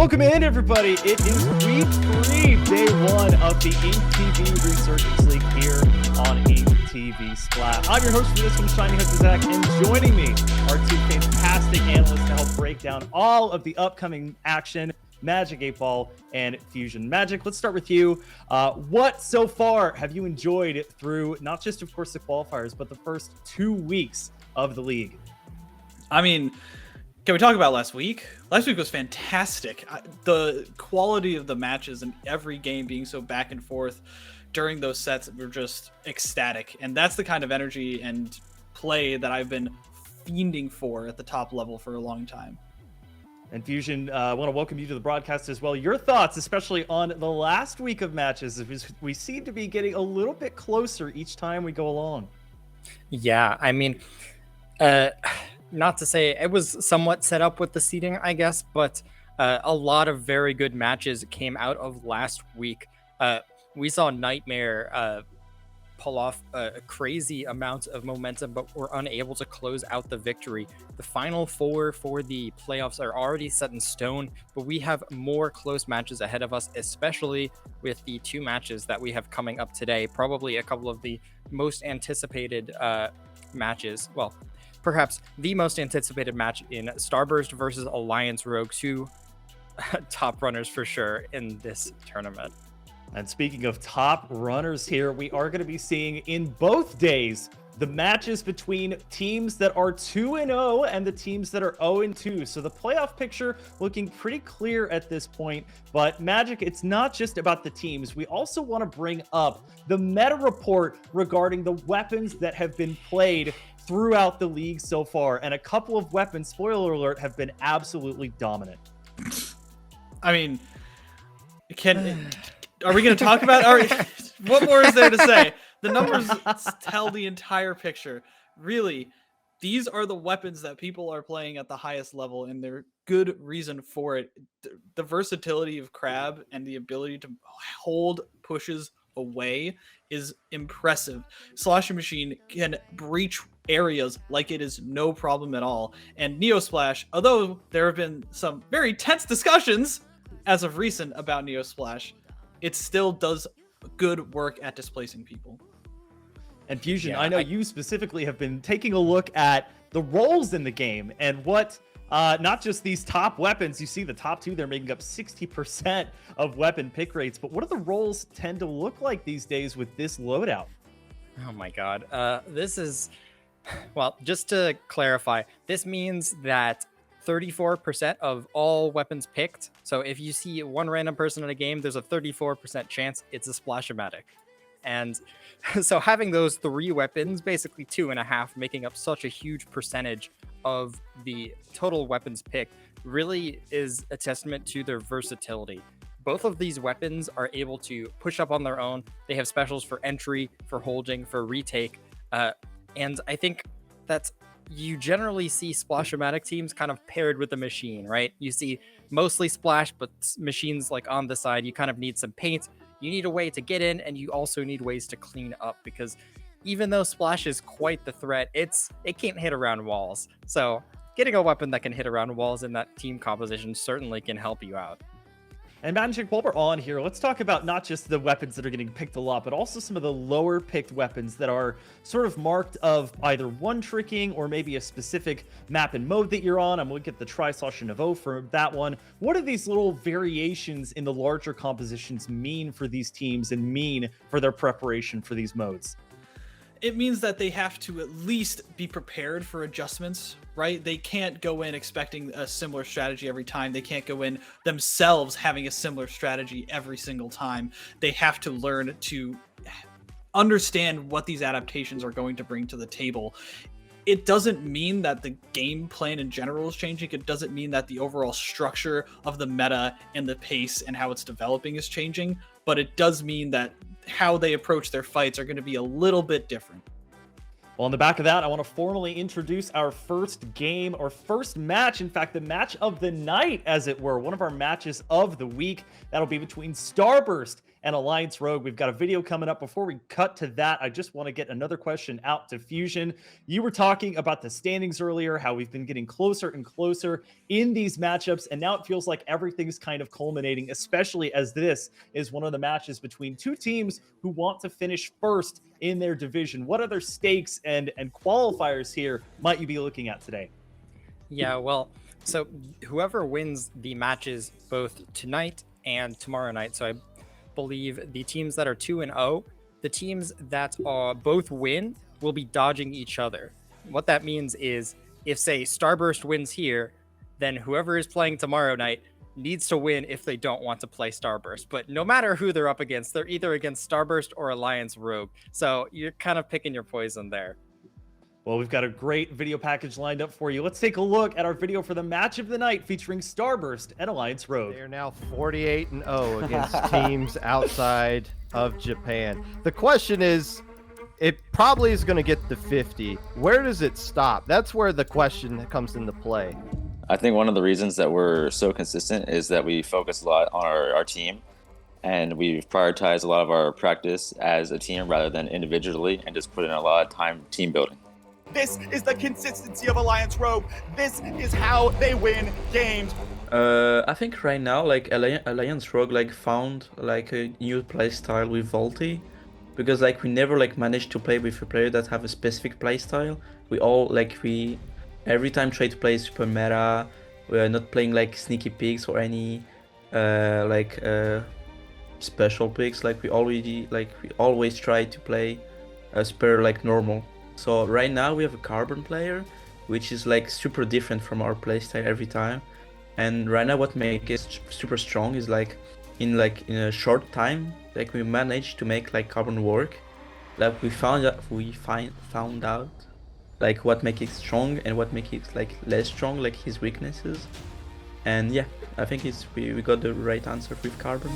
Welcome in, everybody. It is week 3, day 1 of the InkTV Resurgence League here on InkTV Splat. I'm your host for this one, Shiny Hook Zach, and joining me are two fantastic analysts to help break down all of the upcoming action, Magic 8 Ball and Fusion Magic. Let's start with you. What so far have you enjoyed through not just, of course, the qualifiers, but the first 2 weeks of the league? I mean, can we talk about last week? Last week was fantastic. The quality of the matches and every game being so back and forth during those sets were just ecstatic. And that's the kind of energy and play that I've been fiending for at the top level for a long time. And Fusion, I want to welcome you to the broadcast as well. Your thoughts, especially on the last week of matches, we seem to be getting a little bit closer each time we go along. Yeah, I mean, not to say it was somewhat set up with the seeding, I guess, but a lot of very good matches came out of last week. We saw Nightmare pull off a crazy amount of momentum, but were unable to close out the victory. The final 4 for the playoffs are already set in stone, but we have more close matches ahead of us, especially with the 2 matches that we have coming up today. Probably a couple of the most anticipated matches. Well, perhaps the most anticipated match in Starburst versus Alliance Rogue, 2 top runners for sure in this tournament. And speaking of top runners here, we are going to be seeing in both days the matches between teams that are 2-0 and the teams that are 0-2. So the playoff picture looking pretty clear at this point. But Magic, it's not just about the teams. We also want to bring up the meta report regarding the weapons that have been played throughout the league so far. And a couple of weapons, spoiler alert, have been absolutely dominant. I mean, are we going to talk about what more is there to say? The numbers tell the entire picture. Really, these are the weapons that people are playing at the highest level, and there's good reason for it. The versatility of Crab and the ability to hold pushes away is impressive. Sloshing Machine can breach areas like it is no problem at all. And Neo Splash, although there have been some very tense discussions as of recent about Neo Splash, it still does good work at displacing people. And Fusion, I know you specifically have been taking a look at the roles in the game and what, not just these top weapons, you see the top 2, they're making up 60% of weapon pick rates, but what do the roles tend to look like these days with this loadout? Oh my god. This is, well, just to clarify, this means that 34% of all weapons picked. So if you see one random person in a game, there's a 34% chance it's a Splash-O-Matic. And so having those 3 weapons, basically 2.5, making up such a huge percentage of the total weapons picked, really is a testament to their versatility. Both of these weapons are able to push up on their own. They have specials for entry, for holding, for retake. And I think that's, you generally see Splash-O-Matic teams kind of paired with the machine, right? You see mostly Splash, but machines like on the side, you kind of need some paint. You need a way to get in, and you also need ways to clean up, because even though Splash is quite the threat, it can't hit around walls. So getting a weapon that can hit around walls in that team composition certainly can help you out. And Magic, while we're on here, let's talk about not just the weapons that are getting picked a lot, but also some of the lower picked weapons that are sort of marked of either one-tricking or maybe a specific map and mode that you're on. I'm looking at the Tri-Slash Nouveau for that one. What do these little variations in the larger compositions mean for these teams and mean for their preparation for these modes? It means that they have to at least be prepared for adjustments, right? They can't go in expecting a similar strategy every time. They can't go in themselves having a similar strategy every single time. They have to learn to understand what these adaptations are going to bring to the table. It doesn't mean that the game plan in general is changing. It doesn't mean that the overall structure of the meta and the pace and how it's developing is changing, but it does mean that how they approach their fights are going to be a little bit different. Well, on the back of that, I want to formally introduce our first game, or first match. In fact, the match of the night, as it were, one of our matches of the week. That'll be between Starburst and Alliance Rogue. We've got a video coming up. Before we cut to that, I just want to get another question out to Fusion. You were talking about the standings earlier, how we've been getting closer and closer in these matchups, and now it feels like everything's kind of culminating, especially as this is one of the matches between two teams who want to finish first in their division. What other stakes and qualifiers here might you be looking at today? Yeah, well, so whoever wins the matches both tonight and tomorrow night, so I believe the teams that are 2-0, the teams that both win will be dodging each other. What that means is if, say, Starburst wins here, then whoever is playing tomorrow night needs to win if they don't want to play Starburst. But no matter who they're up against, they're either against Starburst or Alliance Rogue. So you're kind of picking your poison there. Well, we've got a great video package lined up for you. Let's take a look at our video for the match of the night featuring Starburst and Alliance Rogue. They are now 48-0 against teams outside of Japan. The question is, it probably is going to get to 50. Where does it stop? That's where the question comes into play. I think one of the reasons that we're so consistent is that we focus a lot on our team, and we've prioritized a lot of our practice as a team rather than individually, and just put in a lot of time team building. This is the consistency of Alliance Rogue. This is how they win games. I think right now, like Alliance Rogue, like found like a new playstyle with Volti, because like we never like managed to play with a player that have a specific playstyle. We every time try to play super meta. We are not playing like sneaky picks or any special picks. Like we always try to play super like normal. So right now we have a Carbon player, which is like super different from our playstyle every time. And right now what makes it super strong is like in a short time, like we managed to make like Carbon work. Like we found out like what makes it strong and what makes it like less strong, like his weaknesses. And yeah, I think we got the right answer with Carbon.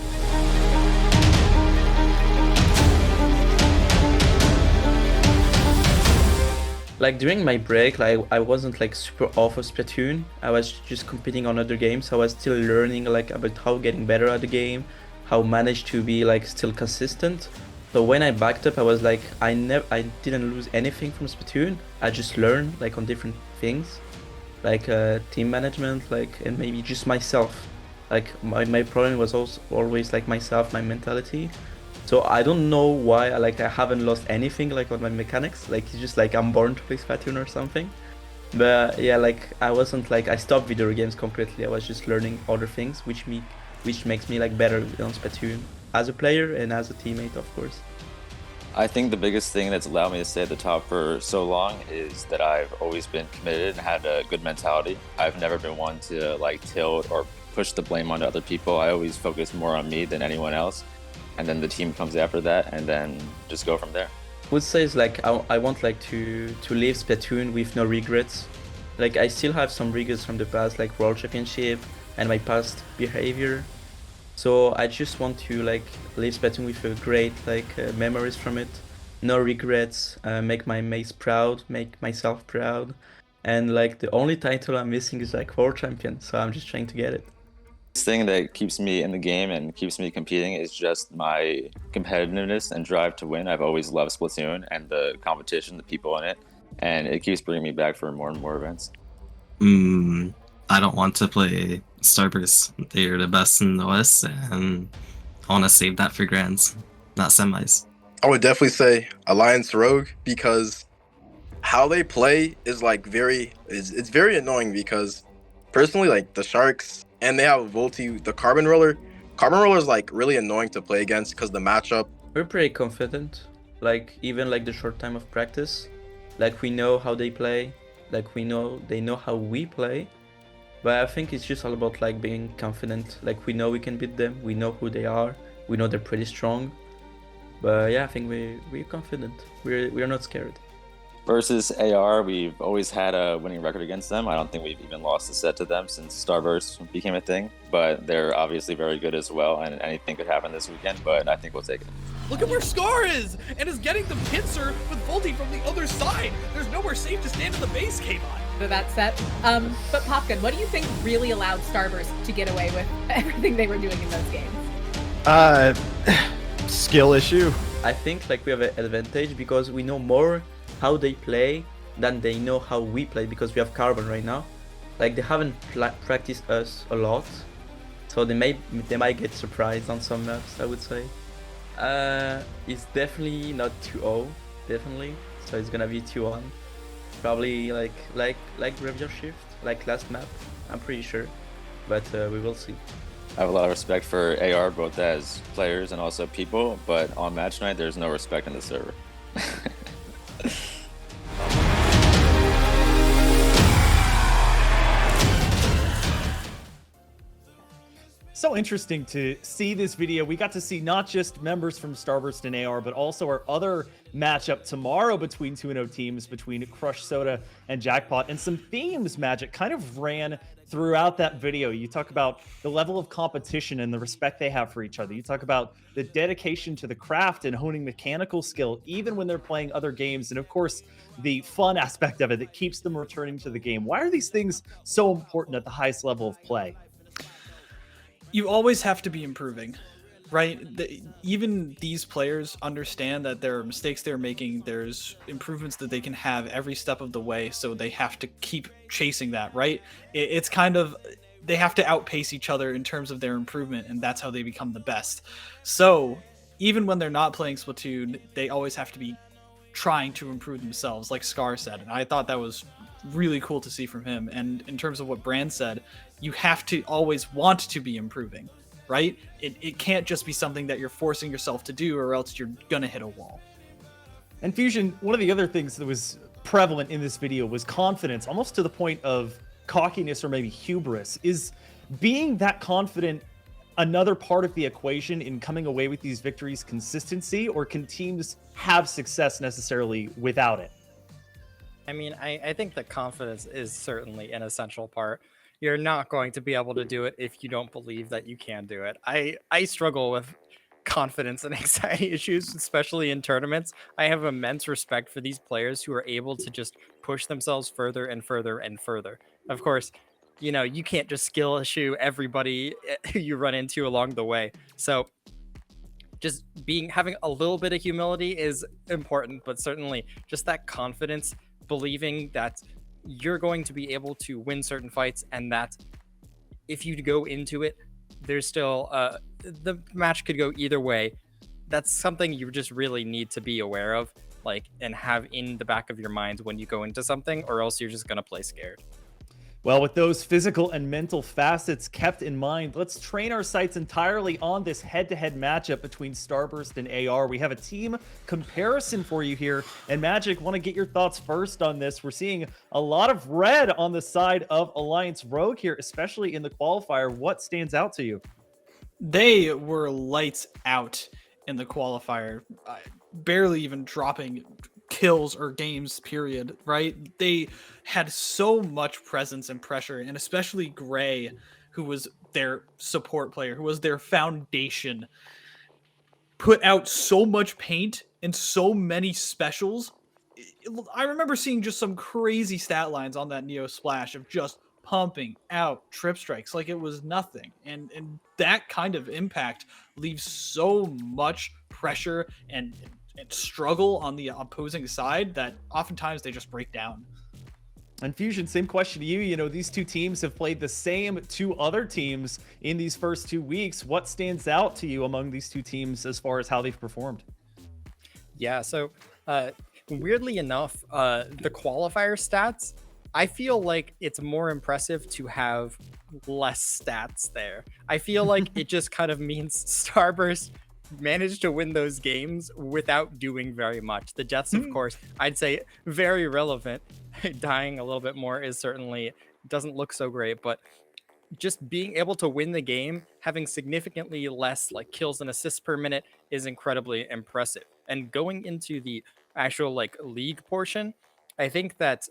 Like during my break, like I wasn't like super off of Splatoon. I was just competing on other games. I was still learning like about how getting better at the game, how manage to be like still consistent. So when I backed up, I was like, I didn't lose anything from Splatoon. I just learned like on different things, like team management, like, and maybe just myself. Like my problem was also always like myself, my mentality. So I don't know why I haven't lost anything like on my mechanics. Like it's just like I'm born to play Splatoon or something. But yeah, like I wasn't like I stopped video games completely. I was just learning other things, which makes me like better on Splatoon as a player and as a teammate, of course. I think the biggest thing that's allowed me to stay at the top for so long is that I've always been committed and had a good mentality. I've never been one to like tilt or push the blame onto other people. I always focus more on me than anyone else. And then the team comes after that, and then just go from there. I would say is like I want like to leave Splatoon with no regrets. Like I still have some regrets from the past, like World Championship and my past behavior. So I just want to like leave Splatoon with a great like memories from it, no regrets, make my mates proud, make myself proud, and like the only title I'm missing is like World Champion. So I'm just trying to get it. The thing that keeps me in the game and keeps me competing is just my competitiveness and drive to win. I've always loved Splatoon and the competition, the people in it, and it keeps bringing me back for more and more events. I don't want to play Starburst. They're the best in the West, and I want to save that for Grands, not semis. I would definitely say Alliance Rogue, because how they play is like it's very annoying, because personally, like the Sharks, and they have Volti, the Carbon Roller. Carbon Roller is like really annoying to play against because the matchup. We're pretty confident, like even like the short time of practice, like we know how they play, like they know how we play. But I think it's just all about like being confident. Like we know we can beat them, we know who they are, we know they're pretty strong. But yeah, I think we're confident. We're not scared. Versus AR, we've always had a winning record against them. I don't think we've even lost a set to them since Starburst became a thing, but they're obviously very good as well, and anything could happen this weekend, but I think we'll take it. Look at where Scar is, and is getting the pincer with Volti from the other side. There's nowhere safe to stand in the base, Kmon. For that set. But Popkin, what do you think really allowed Starburst to get away with everything they were doing in those games? skill issue? I think like we have an advantage because we know more how they play than they know how we play, because we have Carbon right now. Like they haven't practiced us a lot, so they might get surprised on some maps, I would say. It's definitely not 2-0, definitely. So it's gonna be 2-1. Probably like Graveyard Shift, like last map, I'm pretty sure. But we will see. I have a lot of respect for AR, both as players and also people, but on match night, there's no respect in the server. So interesting to see this video. We got to see not just members from Starburst and AR, but also our other matchup tomorrow between 2-0 teams, between Crush Soda and Jackpot. And some themes, Magic, kind of ran throughout that video. You talk about the level of competition and the respect they have for each other. You talk about the dedication to the craft and honing mechanical skill, even when they're playing other games. And of course, the fun aspect of it that keeps them returning to the game. Why are these things so important at the highest level of play? You always have to be improving, right? Even these players understand that there are mistakes they're making. There's improvements that they can have every step of the way. So they have to keep chasing that, right? It's kind of, they have to outpace each other in terms of their improvement, and that's how they become the best. So even when they're not playing Splatoon, they always have to be trying to improve themselves, like Scar said. And I thought that was really cool to see from him. And in terms of what Brand said, you have to always want to be improving, right? It can't just be something that you're forcing yourself to do, or else you're gonna hit a wall. And Fusion, one of the other things that was prevalent in this video was confidence, almost to the point of cockiness or maybe hubris. Is being that confident another part of the equation in coming away with these victories, consistency, or can teams have success necessarily without it? I mean, I think that confidence is certainly an essential part. You're not going to be able to do it if you don't believe that you can do it. I struggle with confidence and anxiety issues, especially in tournaments. I have immense respect for these players who are able to just push themselves further and further and further. Of course, you know, you can't just skill issue everybody you run into along the way. So just having a little bit of humility is important, but certainly just that confidence, believing that you're going to be able to win certain fights, and that if you go into it, there's still the match could go either way. That's something you just really need to be aware of, like, and have in the back of your mind when you go into something, or else you're just going to play scared. Well, with those physical and mental facets kept in mind, let's train our sights entirely on this head-to-head matchup between Starburst and AR. We have a team comparison for you here. And Magic, want to get your thoughts first on this. We're seeing a lot of red on the side of Alliance Rogue here, especially in the qualifier. What stands out to you? They were lights out in the qualifier, barely even dropping kills or games, period, right? They had so much presence and pressure, and especially Gray, who was their support player, who was their foundation, put out so much paint and so many specials. I remember seeing just some crazy stat lines on that Neo Splash of just pumping out trip strikes like it was nothing, and that kind of impact leaves so much pressure and struggle on the opposing side that oftentimes they just break down. And Fusion, same question to you. You know, these two teams have played the same two other teams in these first 2 weeks. What stands out to you among these two teams as far as how they've performed? Yeah, so weirdly enough, the qualifier stats, I feel like it's more impressive to have less stats there. I feel like it just kind of means Starburst managed to win those games without doing very much. The deaths, of course, I'd say very relevant. Dying a little bit more is certainly doesn't look so great, but just being able to win the game, having significantly less like kills and assists per minute is incredibly impressive. And going into the actual like league portion, I think that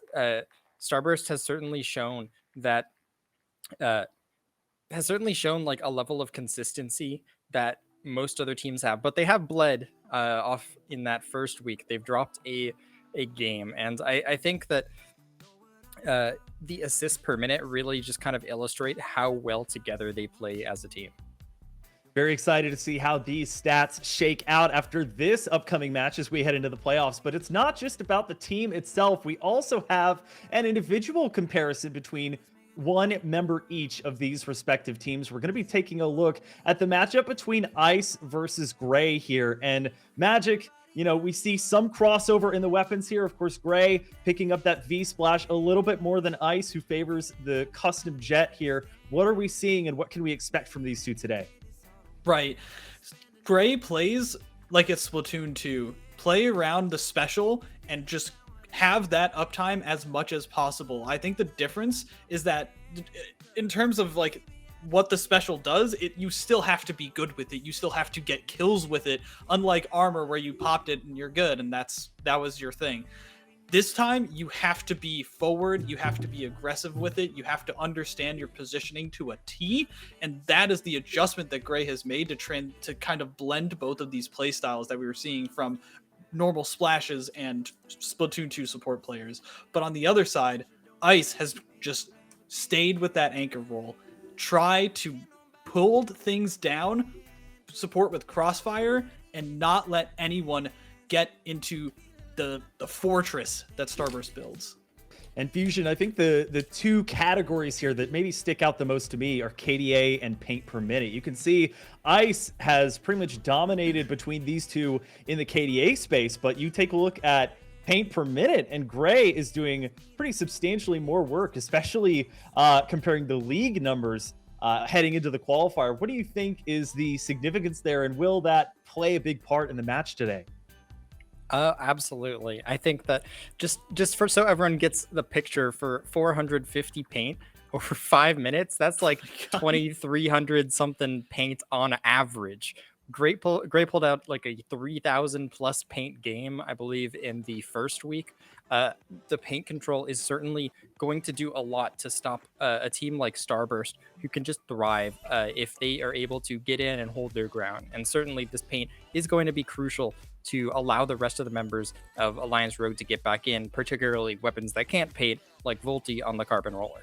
Starburst has certainly shown that like a level of consistency that most other teams have, but they have bled off in that first week. They've dropped a game, and I think that the assists per minute really just kind of illustrate how well together they play as a team. Very excited to see how these stats shake out after this upcoming match as we head into the playoffs. But it's not just about the team itself. We also have an individual comparison between one member each of these respective teams. We're going to be taking a look at the matchup between Ice versus Gray here. And Magic, you know, we see some crossover in the weapons here. Of course, Gray picking up that V-Splash a little bit more than Ice, who favors the custom jet here. What are we seeing and what can we expect from these two today? Right. Gray plays like it's Splatoon 2. Play around the special and just have that uptime as much as possible. I think the difference is that in terms of like what the special does, you still have to be good with it. You still have to get kills with it, unlike armor where you popped it and you're good and that was your thing. This time, you have to be forward, you have to be aggressive with it, you have to understand your positioning to a T, and that is the adjustment that Gray has made to kind of blend both of these playstyles that we were seeing from normal splashes and Splatoon 2 support players. But on the other side, Ice has just stayed with that anchor roll, try to pull things down, support with crossfire, and not let anyone get into the fortress that Starburst builds. And Fusion, I think the two categories here that maybe stick out the most to me are KDA and paint per minute. You can see Ice has pretty much dominated between these two in the KDA space, but you take a look at paint per minute and Gray is doing pretty substantially more work, especially comparing the league numbers heading into the qualifier. What do you think is the significance there, and will that play a big part in the match today? Absolutely. I think that just for so everyone gets the picture, for 450 paint over 5 minutes, that's like 2,300 something paint on average. Gray pulled out like a 3,000 plus paint game, I believe, in the first week. The paint control is certainly going to do a lot to stop a team like Starburst, who can just thrive if they are able to get in and hold their ground. And certainly this paint is going to be crucial to allow the rest of the members of Alliance Rogue to get back in, particularly weapons that can't paint, like Volti on the Carbon Roller.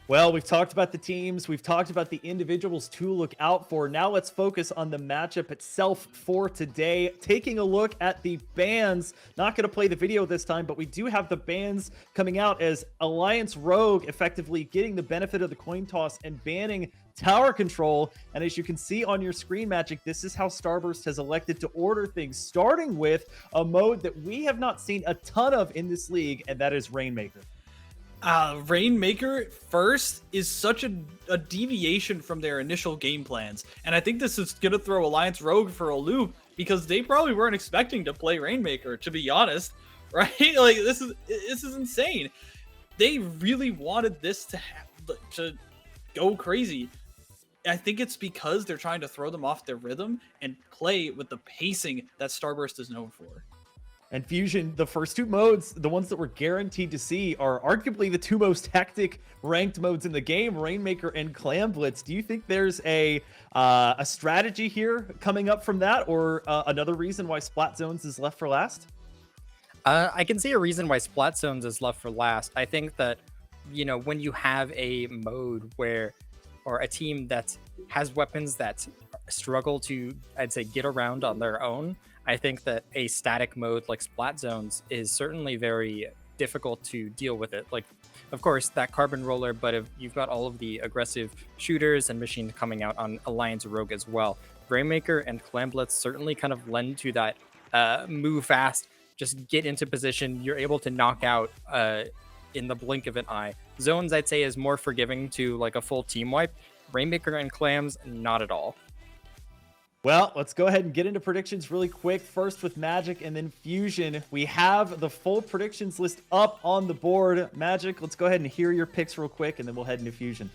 Well, we've talked about the teams, we've talked about the individuals to look out for. Now let's focus on the matchup itself for today. Taking a look at the bans. Not going to play the video this time, but we do have the bans coming out as Alliance Rogue effectively getting the benefit of the coin toss and banning tower control. And as you can see on your screen, Magic, this is how Starburst has elected to order things, starting with a mode that we have not seen a ton of in this league, and that is Rainmaker. Rainmaker first is such a deviation from their initial game plans, and I think this is gonna throw Alliance Rogue for a loop because they probably weren't expecting to play Rainmaker, to be honest, right? Like this is insane. They really wanted this to go crazy. I think it's because they're trying to throw them off their rhythm and play with the pacing that Starburst is known for. And Fusion, the first two modes, the ones that we're guaranteed to see, are arguably the two most hectic ranked modes in the game, Rainmaker and Clam Blitz. Do you think there's a strategy here coming up from that, or another reason why Splat Zones is left for last? I can see a reason why Splat Zones is left for last. I think that, you know, when you have a mode where, or a team that has weapons that struggle to, I'd say, get around on their own, I think that a static mode like Splat Zones is certainly very difficult to deal with it. Like, of course, that Carbon Roller, but if you've got all of the aggressive shooters and machines coming out on Alliance Rogue as well. Rainmaker and Clam Blitz certainly kind of lend to that move fast, just get into position. You're able to knock out in the blink of an eye. Zones, I'd say, is more forgiving to like a full team wipe. Rainmaker and Clams, not at all. Well, let's go ahead and get into predictions really quick. First with Magic and then Fusion. We have the full predictions list up on the board. Magic, let's go ahead and hear your picks real quick, and then we'll head into Fusion.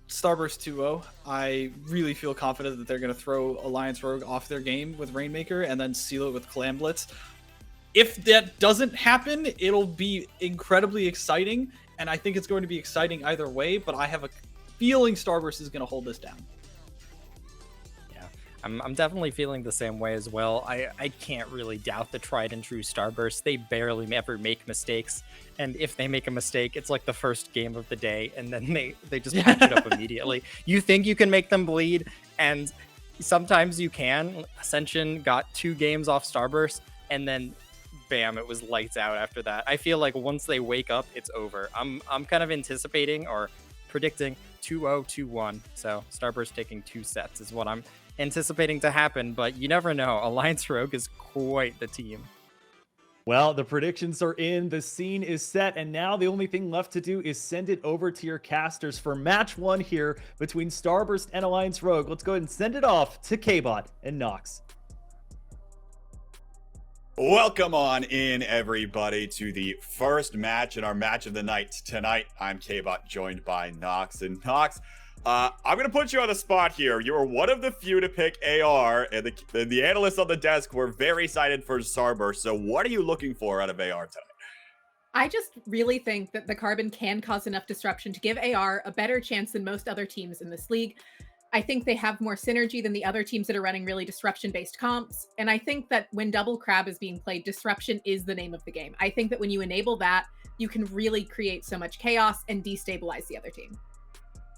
Starburst 2-0. I really feel confident that they're going to throw Alliance Rogue off their game with Rainmaker and then seal it with Clam Blitz. If that doesn't happen, it'll be incredibly exciting, and I think it's going to be exciting either way, but I have a feeling Starburst is going to hold this down. I'm definitely feeling the same way as well. I can't really doubt the tried and true Starburst. They barely ever make mistakes. And if they make a mistake, it's like the first game of the day, and then they just patch it up immediately. You think you can make them bleed, and sometimes you can. Ascension got 2 games off Starburst, and then bam, it was lights out after that. I feel like once they wake up, it's over. I'm kind of anticipating or predicting 2-0, 2-1. So Starburst taking 2 sets is what I'm anticipating to happen, but you never know. Alliance Rogue is quite the team. Well, the predictions are in, the scene is set, and now the only thing left to do is send it over to your casters for match 1 here between Starburst and Alliance Rogue. Let's go ahead and send it off to Kbot and Nox. Welcome on in, everybody, to the first match in our match of the night tonight. I'm Kbot, joined by Nox. And Nox, I'm going to put you on the spot here. You were one of the few to pick AR, and the analysts on the desk were very excited for Starburst. So what are you looking for out of AR tonight? I just really think that the Carbon can cause enough disruption to give AR a better chance than most other teams in this league. I think they have more synergy than the other teams that are running really disruption-based comps. And I think that when Double Crab is being played, disruption is the name of the game. I think that when you enable that, you can really create so much chaos and destabilize the other team.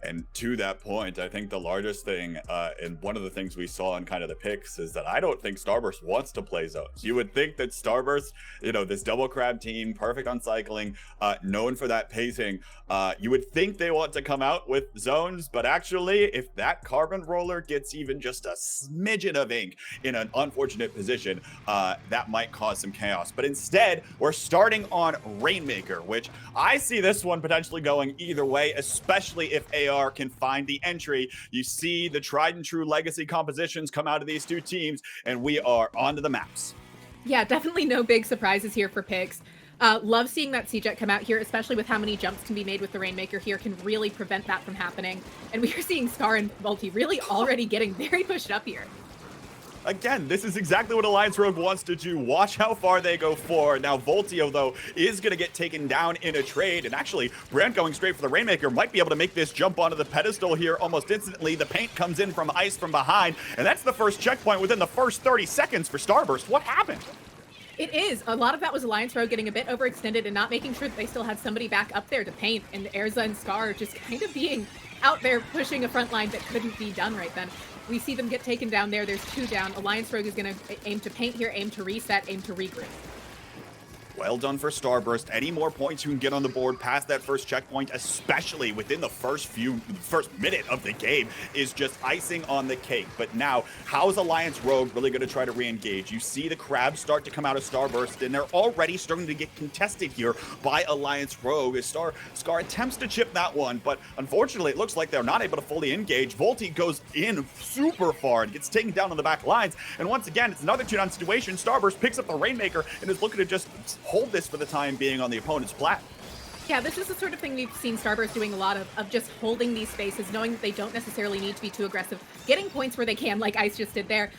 And to that point, I think the largest thing, and one of the things we saw in kind of the picks, is that I don't think Starburst wants to play zones. You would think that Starburst, this Double Crab team, perfect on cycling, known for that pacing, you would think they want to come out with zones, but actually, if that Carbon Roller gets even just a smidgen of ink in an unfortunate position, that might cause some chaos. But instead, we're starting on Rainmaker, which I see this one potentially going either way, especially if AR can find the entry. You see the tried and true legacy compositions come out of these two teams, and we are onto the maps. Yeah, definitely no big surprises here for picks. Love seeing that C-Jet come out here, especially with how many jumps can be made with the Rainmaker here, can really prevent that from happening. And we are seeing Scar and Multi really already getting very pushed up here. Again, this is exactly what Alliance Rogue wants to do. Watch how far they go forward. Now, Voltio, though, is going to get taken down in a trade. And actually, Brand going straight for the Rainmaker might be able to make this jump onto the pedestal here almost instantly. The paint comes in from ice from behind. And that's the first checkpoint within the first 30 seconds for Starburst. What happened? It is. A lot of that was Alliance Rogue getting a bit overextended and not making sure that they still had somebody back up there to paint. And Erza and Scar just kind of being out there pushing a front line that couldn't be done right then. We see them get taken down there. There's 2 down. Alliance Rogue is going to aim to paint here, aim to reset, aim to regroup. Well done for Starburst. Any more points you can get on the board past that first checkpoint, especially within the first minute of the game, is just icing on the cake. But now, how is Alliance Rogue really going to try to re-engage? You see the crabs start to come out of Starburst, and they're already starting to get contested here by Alliance Rogue as Scar attempts to chip that one, but unfortunately, it looks like they're not able to fully engage. Volti goes in super far and gets taken down on the back lines. And once again, it's another 2-down situation. Starburst picks up the Rainmaker and is looking to just hold this for the time being on the opponent's plat. Yeah, this is the sort of thing we've seen Starburst doing a lot of just holding these spaces, knowing that they don't necessarily need to be too aggressive, getting points where they can, like Ice just did there,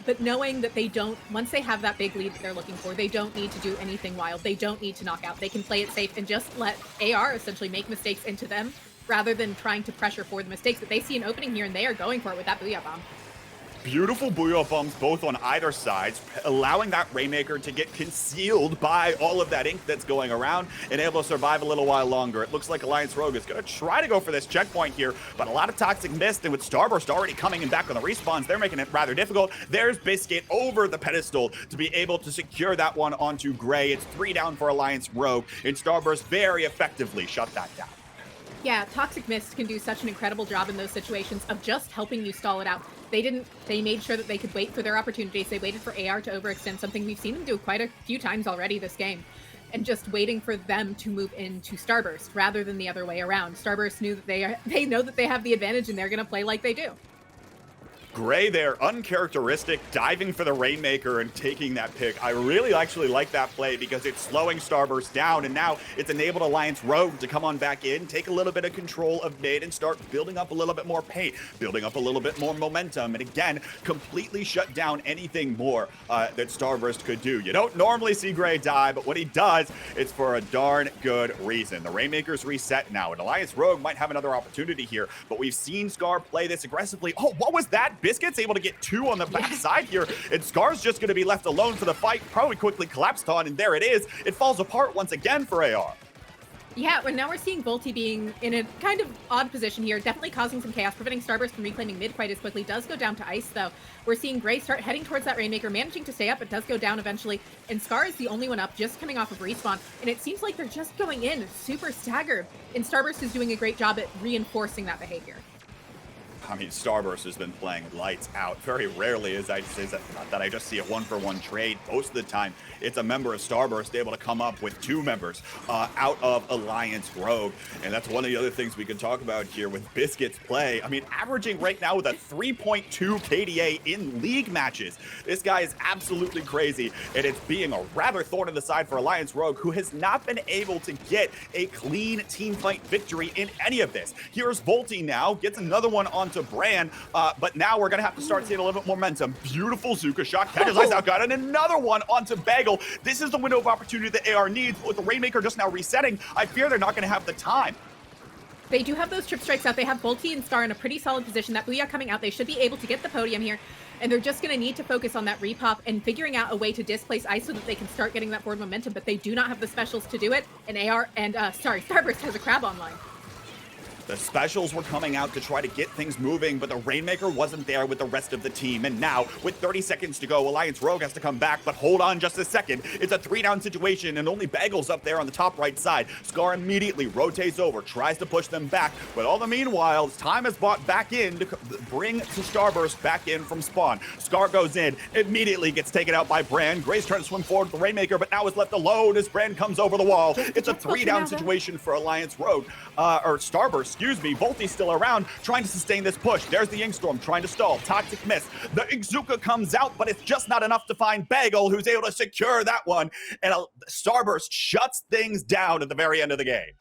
but knowing that they don't, once they have that big lead that they're looking for, they don't need to do anything wild. They don't need to knock out. They can play it safe and just let AR essentially make mistakes into them rather than trying to pressure for the mistakes that they see an opening here and they are going for it with that Booyah Bomb. Beautiful Booyah Bombs both on either side, allowing that Rainmaker to get concealed by all of that ink that's going around and able to survive a little while longer. It looks like Alliance Rogue is going to try to go for this checkpoint here, but a lot of Toxic Mist, and with Starburst already coming in back on the respawns, they're making it rather difficult. There's Biscuit over the pedestal to be able to secure that one onto Gray. It's 3 down for Alliance Rogue, and Starburst very effectively shut that down. Yeah, Toxic Mist can do such an incredible job in those situations of just helping you stall it out. They made sure that they could wait for their opportunities. They waited for AR to overextend, something we've seen them do quite a few times already this game. And just waiting for them to move into Starburst rather than the other way around. Starburst knew that they know that they have the advantage and they're going to play like they do. Gray there, uncharacteristic, diving for the Rainmaker and taking that pick. I really actually like that play because it's slowing Starburst down, and now it's enabled Alliance Rogue to come on back in, take a little bit of control of mid, and start building up a little bit more paint, building up a little bit more momentum, and again, completely shut down anything more that Starburst could do. You don't normally see Gray die, but when he does, it's for a darn good reason. The Rainmaker's reset now, and Alliance Rogue might have another opportunity here, but we've seen Scar play this aggressively. Oh, what was that? Biscuit's able to get 2 on the backside here, and Scar's just going to be left alone for the fight, probably quickly collapsed on, and there it is. It falls apart once again for AR. Yeah, and now we're seeing Volty being in a kind of odd position here, definitely causing some chaos, preventing Starburst from reclaiming mid quite as quickly. Does go down to ice, though. We're seeing Gray start heading towards that Rainmaker, managing to stay up, but does go down eventually. And Scar is the only one up, just coming off of respawn. And it seems like they're just going in super staggered. And Starburst is doing a great job at reinforcing that behavior. I mean, Starburst has been playing lights out. Very rarely is that I just see a 1-for-1 trade. Most of the time, it's a member of Starburst able to come up with 2 members out of Alliance Rogue. And that's one of the other things we can talk about here with Biscuit's play. I mean, averaging right now with a 3.2 KDA in league matches. This guy is absolutely crazy. And it's being a rather thorn in the side for Alliance Rogue, who has not been able to get a clean team fight victory in any of this. Here's Volty now, gets another one onto Bran, but now we're gonna have to start seeing a little bit more momentum. Beautiful Zuka shot, catches ice out, got another one onto Bagel. This is the window of opportunity that AR needs. With the Rainmaker just now resetting, I fear they're not gonna have the time. They do have those trip strikes out. They have Volty and Scar in a pretty solid position. That Booyah coming out, they should be able to get the podium here. And they're just going to need to focus on that repop and figuring out a way to displace ice so that they can start getting that forward momentum. But they do not have the specials to do it. And Starburst has a crab online. The specials were coming out to try to get things moving, but the Rainmaker wasn't there with the rest of the team. And now, with 30 seconds to go, Alliance Rogue has to come back, but hold on just a second. It's a 3-down situation, and only Bagel's up there on the top right side. Scar immediately rotates over, tries to push them back, but all the meanwhile, time is bought back in to bring to Starburst back in from spawn. Scar goes in, immediately gets taken out by Bran. Gray's trying to swim forward with the Rainmaker, but now is left alone as Bran comes over the wall. It's a 3-down situation for Alliance Rogue, or Starburst, excuse me. Volty's still around, trying to sustain this push. There's the Inkstorm trying to stall. Toxic miss. The Izuka comes out, but it's just not enough to find Bagel, who's able to secure that one. And Starburst shuts things down at the very end of the game.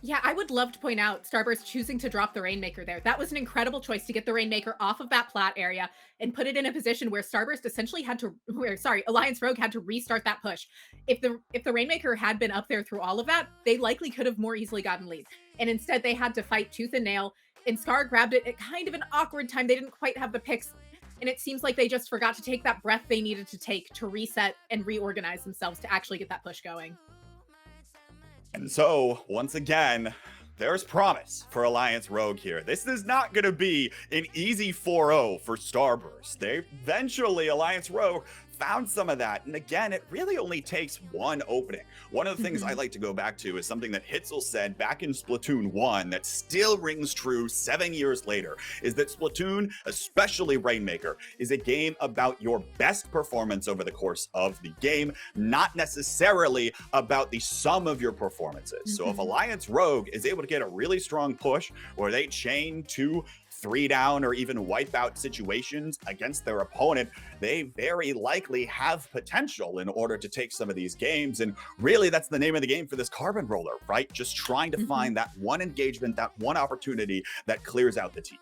Yeah, I would love to point out Starburst choosing to drop the Rainmaker there. That was an incredible choice to get the Rainmaker off of that plat area and put it in a position where Starburst essentially had to, Alliance Rogue had to restart that push. If the Rainmaker had been up there through all of that, they likely could have more easily gotten leads. And instead they had to fight tooth and nail, and Scar grabbed it at kind of an awkward time. They didn't quite have the picks, and it seems like they just forgot to take that breath they needed to take to reset and reorganize themselves to actually get that push going. And so, once again, there's promise for Alliance Rogue here. This is not going to be an easy 4-0 for Starburst. Eventually, Alliance Rogue found some of that. And again, it really only takes one opening. One of the things I like to go back to is something that Hitzel said back in Splatoon 1 that still rings true 7 years later, is that Splatoon, especially Rainmaker, is a game about your best performance over the course of the game, not necessarily about the sum of your performances. So if Alliance Rogue is able to get a really strong push where they chain 2 3-down or even wipeout situations against their opponent, they very likely have potential in order to take some of these games. And really, that's the name of the game for this Carbon Roller, right? Just trying to find that one engagement, that one opportunity that clears out the team.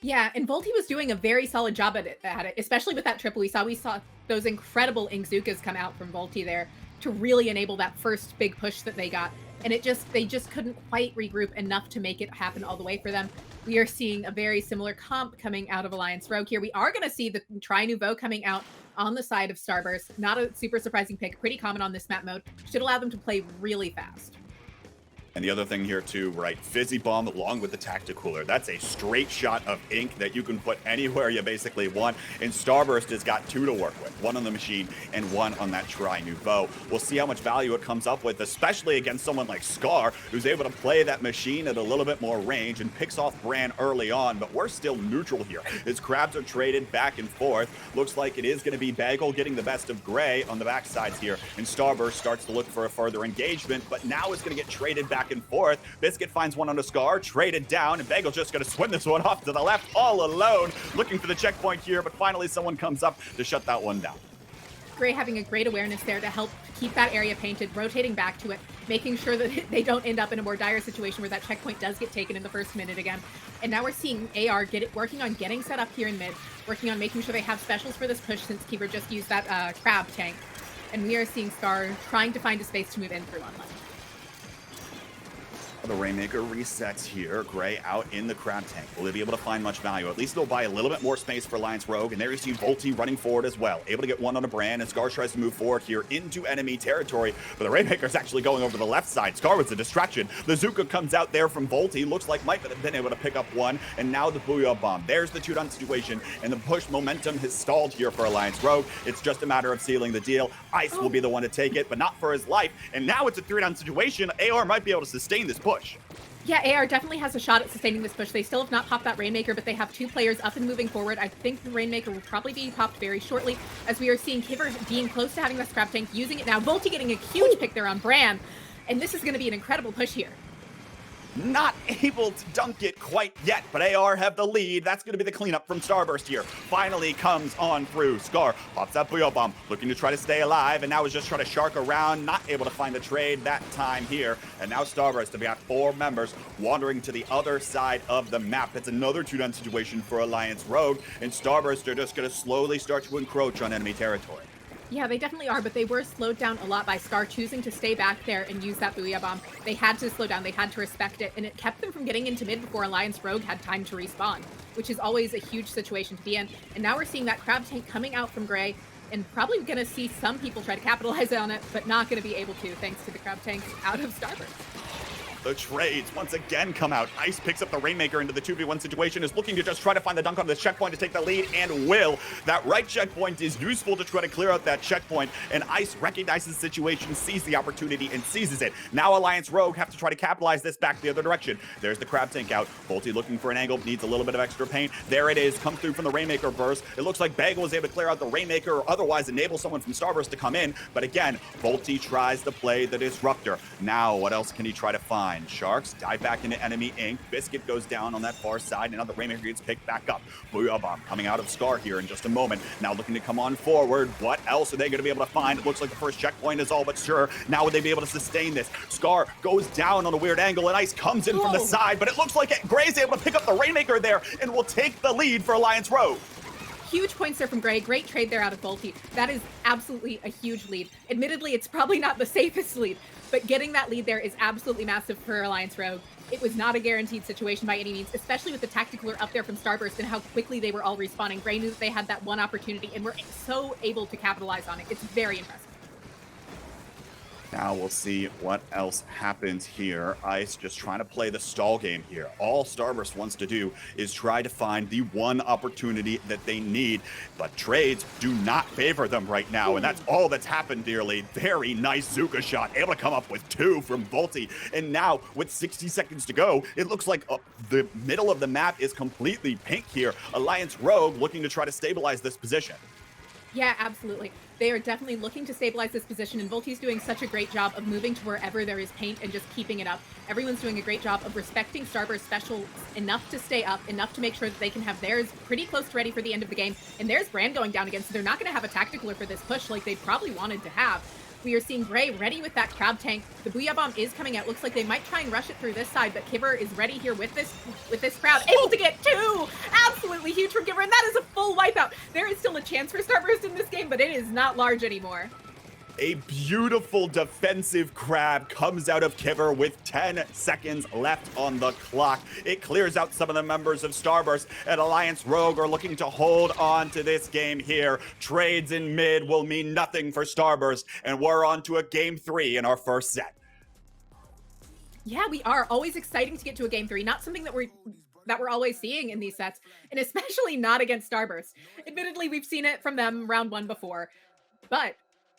Yeah, and Volty was doing a very solid job at it, especially with that triple. We saw those incredible Inkzukas come out from Volty there to really enable that first big push that they got. And they just couldn't quite regroup enough to make it happen all the way for them. We are seeing a very similar comp coming out of Alliance Rogue here. We are going to see the Tri Nouveau coming out on the side of Starburst. Not a super surprising pick, pretty common on this map mode. Should allow them to play really fast. And the other thing here too, right? Fizzy Bomb along with the Tacticooler. That's a straight shot of ink that you can put anywhere you basically want. And Starburst has got 2 to work with. 1 on the machine and 1 on that Tri Nouveau. We'll see how much value it comes up with, especially against someone like Scar, who's able to play that machine at a little bit more range and picks off Bran early on. But we're still neutral here. His crabs are traded back and forth. Looks like it is going to be Bagel getting the best of Gray on the backsides here. And Starburst starts to look for a further engagement, but now it's going to get traded back and forth. Biscuit finds one on a Scar, traded down, and Bagel's just going to swim this one off to the left all alone, looking for the checkpoint here, but finally someone comes up to shut that one down. Gray having a great awareness there to help keep that area painted, rotating back to it, making sure that they don't end up in a more dire situation where that checkpoint does get taken in the first minute again. And now we're seeing AR working on getting set up here in mid, working on making sure they have specials for this push since Keeper just used that crab tank. And we are seeing Scar trying to find a space to move in through on left. the Rainmaker resets here. Gray out in the Crab Tank. Will they be able to find much value? At least they'll buy a little bit more space for Alliance Rogue. And there you see Volty running forward as well. Able to get one on a Brand, and Scar tries to move forward here into enemy territory. But the Rainmaker's actually going over to the left side. Scar with the distraction. The Zuka comes out there from Volty. Looks like might have been able to pick up one. And now the Booyah Bomb. There's the 2-down situation. And the push momentum has stalled here for Alliance Rogue. It's just a matter of sealing the deal. Ice will be the one to take it, but not for his life. And now it's a 3-down situation. AR might be able to sustain this push. Yeah, AR definitely has a shot at sustaining this push. They still have not popped that Rainmaker, but they have 2 players up and moving forward. I think the Rainmaker will probably be popped very shortly, as we are seeing Kiver being close to having this Crab Tank, using it now. Volty getting a huge pick there on Bran, and this is going to be an incredible push here. Not able to dunk it quite yet, but AR have the lead. That's going to be the cleanup from Starburst here. Finally comes on through. Scar pops that Booyah Bomb, looking to try to stay alive, and now is just trying to shark around, not able to find the trade that time here. And now Starburst, we got 4 members wandering to the other side of the map. It's another 2-down situation for Alliance Rogue, and Starburst are just going to slowly start to encroach on enemy territory. Yeah, they definitely are, but they were slowed down a lot by Scar choosing to stay back there and use that Booyah Bomb. They had to slow down, they had to respect it, and it kept them from getting into mid before Alliance Rogue had time to respawn, which is always a huge situation to be in. And now we're seeing that Crab Tank coming out from Gray, and probably going to see some people try to capitalize on it, but not going to be able to, thanks to the Crab Tanks out of Starburst. The trades once again come out. Ice picks up the Rainmaker into the 2v1 situation, is looking to just try to find the dunk on this checkpoint to take the lead, and will. That right checkpoint is useful to try to clear out that checkpoint, and Ice recognizes the situation, sees the opportunity, and seizes it. Now Alliance Rogue have to try to capitalize this back the other direction. There's the Crab Tank out. Volty looking for an angle, needs a little bit of extra paint. There it is, comes through from the Rainmaker burst. It looks like Bagel was able to clear out the Rainmaker, or otherwise enable someone from Starburst to come in, but again, Volty tries to play the Disruptor. Now, what else can he try to find? Sharks dive back into enemy ink. Biscuit goes down on that far side, and now the Rainmaker gets picked back up. Booyah Bomb coming out of Scar here in just a moment. Now looking to come on forward. What else are they going to be able to find? It looks like the first checkpoint is all but sure. Now would they be able to sustain this? Scar goes down on a weird angle, and Ice comes in from the side, but it looks like Gray's able to pick up the Rainmaker there and will take the lead for Alliance Rogue. Huge points there from Gray. Great trade there out of Volty. That is absolutely a huge lead. Admittedly, it's probably not the safest lead, but getting that lead there is absolutely massive for Alliance Rogue. It was not a guaranteed situation by any means, especially with the tactical up there from Starburst and how quickly they were all respawning. Gray knew that they had that one opportunity and were so able to capitalize on it. It's very impressive. Now we'll see what else happens here. Ice just trying to play the stall game here. All Starburst wants to do is try to find the one opportunity that they need, but trades do not favor them right now, and that's all that's happened, dearly. Very nice Zuka shot, able to come up with 2 from Volty, and now with 60 seconds to go, it looks like the middle of the map is completely pink here. Alliance Rogue looking to try to stabilize this position. Yeah, absolutely. They are definitely looking to stabilize this position, and Volty's doing such a great job of moving to wherever there is paint and just keeping it up. Everyone's doing a great job of respecting Starburst special enough to stay up, enough to make sure that they can have theirs pretty close to ready for the end of the game. And there's Brand going down again, so they're not going to have a tacticaler for this push like they probably wanted to have. We are seeing Gray ready with that Crab Tank. The Booyah Bomb is coming out. Looks like they might try and rush it through this side, but Kiver is ready here with this crowd. Able to get 2! Absolutely huge from Kiver, and that is a full wipeout. There is still a chance for Starburst in this game, but it is not large anymore. A beautiful defensive crab comes out of Kiver with 10 seconds left on the clock. It clears out some of the members of Starburst, and Alliance Rogue are looking to hold on to this game here. Trades in mid will mean nothing for Starburst, and we're on to a game 3 in our first set. Yeah, we are. Always exciting to get to a game 3. Not something that we're always seeing in these sets, and especially not against Starburst. Admittedly, we've seen it from them round 1 before, but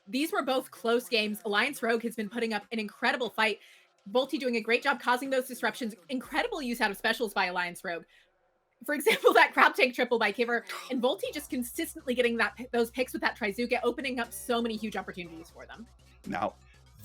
these were both close games. Alliance Rogue has been putting up an incredible fight. Volty doing a great job causing those disruptions. Incredible use out of specials by Alliance Rogue. For example, that Crab Tank triple by Kiver, and Volty just consistently getting those picks with that Trizuka, opening up so many huge opportunities for them. Now,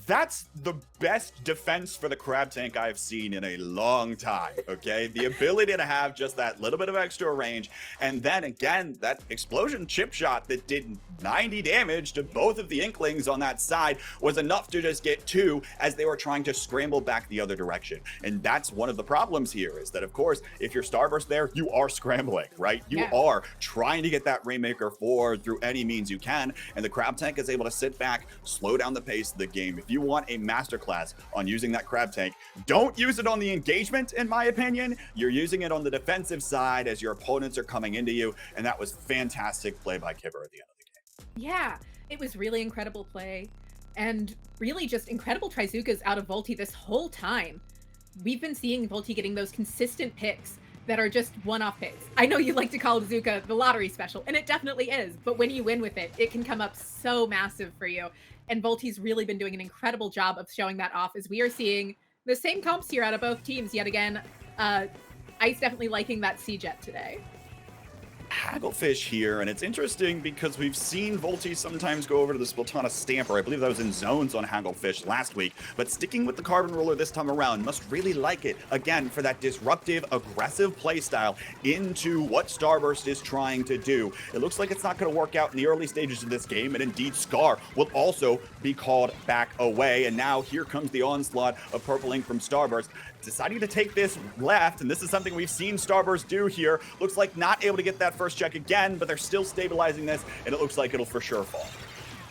that's the best defense for the Crab Tank I've seen in a long time, okay? The ability to have just that little bit of extra range, and then again, that explosion chip shot that did 90 damage to both of the Inklings on that side was enough to just get 2 as they were trying to scramble back the other direction. And that's one of the problems here, is that, of course, if you're Starburst there, you are scrambling, right? You are trying to get that Rainmaker forward through any means you can, and the Crab Tank is able to sit back, slow down the pace of the game. If you you want a masterclass on using that crab tank, don't use it on the engagement, in my opinion. You're using it on the defensive side as your opponents are coming into you, and that was fantastic play by Kibber at the end of the game. Yeah, it was really incredible play, and really just incredible Trizukas out of Volti this whole time. We've been seeing Volti getting those consistent picks that are just one-off picks. I know you like to call Zuka the lottery special, and it definitely is, but when you win with it, it can come up so massive for you. And Volti's really been doing an incredible job of showing that off, as we are seeing the same comps here out of both teams yet again. Ice definitely liking that C-Jet today. Hagglefish here, and it's interesting because we've seen Volti sometimes go over to the Splatoon Stamper. I believe that was in zones on Hagglefish last week, but sticking with the Carbon Roller this time around, must really like it, again, for that disruptive, aggressive playstyle into what Starburst is trying to do. It looks like it's not going to work out in the early stages of this game, and indeed Scar will also be called back away, and now here comes the onslaught of Purple Ink from Starburst, deciding to take this left, and this is something we've seen Starburst do here. Looks like not able to get that first check again, but they're still stabilizing this, and it looks like it'll for sure fall.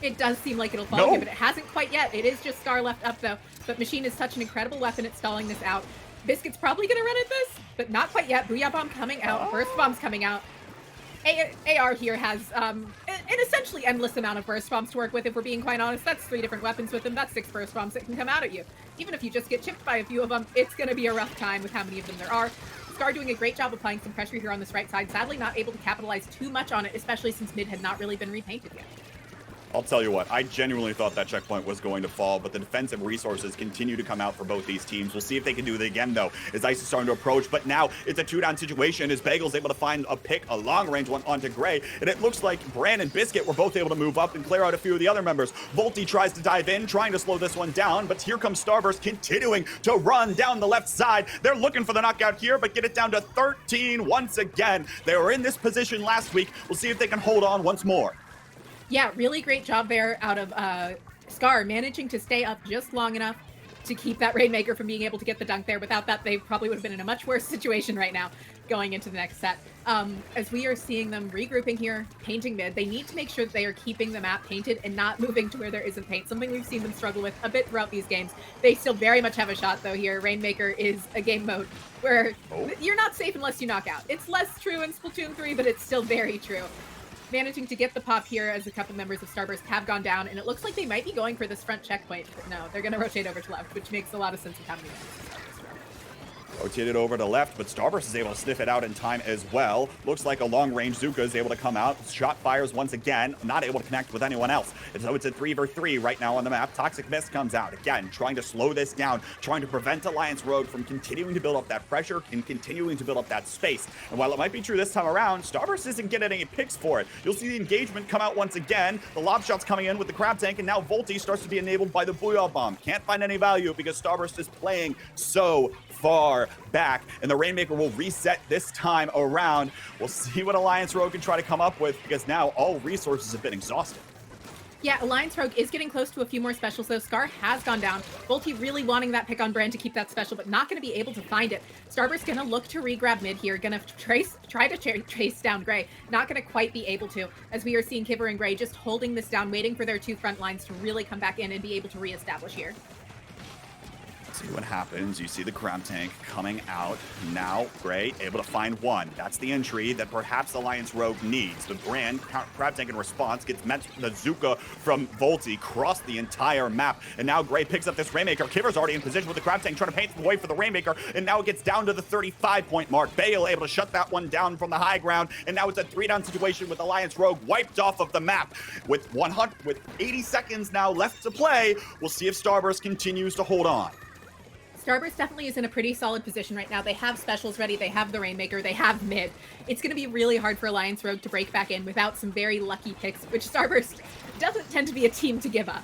It does seem like it'll fall here, but it hasn't quite yet. It is just Scar left up, though. But Machine is such an incredible weapon at stalling this out. Biscuit's probably going to run at this, but not quite yet. Booyah Bomb coming out. Burst Bomb's coming out. AR here has an essentially endless amount of burst bombs to work with, if we're being quite honest. That's 3 different weapons with them. That's 6 burst bombs that can come out at you. Even if you just get chipped by a few of them, it's going to be a rough time with how many of them there are. Scar doing a great job applying some pressure here on this right side. Sadly not able to capitalize too much on it, especially since mid had not really been repainted yet. I'll tell you what, I genuinely thought that checkpoint was going to fall, but the defensive resources continue to come out for both these teams. We'll see if they can do it again, though, as Ice is starting to approach, but now it's a 2-down situation as Bagel's able to find a pick, a long-range one onto Gray, and it looks like Bran and Biscuit were both able to move up and clear out a few of the other members. Volti tries to dive in, trying to slow this one down, but here comes Starburst continuing to run down the left side. They're looking for the knockout here, but get it down to 13 once again. They were in this position last week. We'll see if they can hold on once more. Yeah, really great job there out of Scar, managing to stay up just long enough to keep that Rainmaker from being able to get the dunk there. Without that, they probably would have been in a much worse situation right now going into the next set. As we are seeing them regrouping here, painting mid, they need to make sure that they are keeping the map painted and not moving to where there isn't paint, something we've seen them struggle with a bit throughout these games. They still very much have a shot, though, here. Rainmaker is a game mode where you're not safe unless you knock out. It's less true in Splatoon 3, but it's still very true. Managing to get the pop here as a couple members of Starburst have gone down, and it looks like they might be going for this front checkpoint, but no, they're going to rotate over to left, which makes a lot of sense with how many members of Starburst are. Rotated over to left, but Starburst is able to sniff it out in time as well. Looks like a long-range Zuka is able to come out. Shot fires once again, not able to connect with anyone else. And so it's a 3v3 right now on the map. Toxic Mist comes out again, trying to slow this down, trying to prevent Alliance Rogue from continuing to build up that pressure and continuing to build up that space. And while it might be true this time around, Starburst isn't getting any picks for it. You'll see the engagement come out once again. The lob shots coming in with the crab tank, and now Volti starts to be enabled by the Booyah Bomb. Can't find any value because Starburst is playing so far back, and the Rainmaker will reset this time around. We'll see what Alliance Rogue can try to come up with, because now all resources have been exhausted. Yeah, Alliance Rogue is getting close to a few more specials, though. Scar has gone down. Volti really wanting that pick on Brand to keep that special, but not going to be able to find it. Starburst going to look to re-grab mid here, going to try to chase down Gray. Not going to quite be able to, as we are seeing Kibber and Gray just holding this down, waiting for their 2 front lines to really come back in and be able to reestablish here. See what happens. You see the crab tank coming out. Now Gray able to find one. That's the entry that perhaps Alliance Rogue needs. The Brand crab tank in response gets met the Zuka from Volti across the entire map. And now Gray picks up this Rainmaker. Kibber's already in position with the crab tank trying to paint the way for the Rainmaker. And now it gets down to the 35-point mark. Bale able to shut that one down from the high ground. And now it's a 3-down situation with Alliance Rogue wiped off of the map. With 80 seconds now left to play, we'll see if Starburst continues to hold on. Starburst definitely is in a pretty solid position right now. They have specials ready, they have the Rainmaker, they have mid. It's going to be really hard for Alliance Rogue to break back in without some very lucky picks, which Starburst doesn't tend to be a team to give up,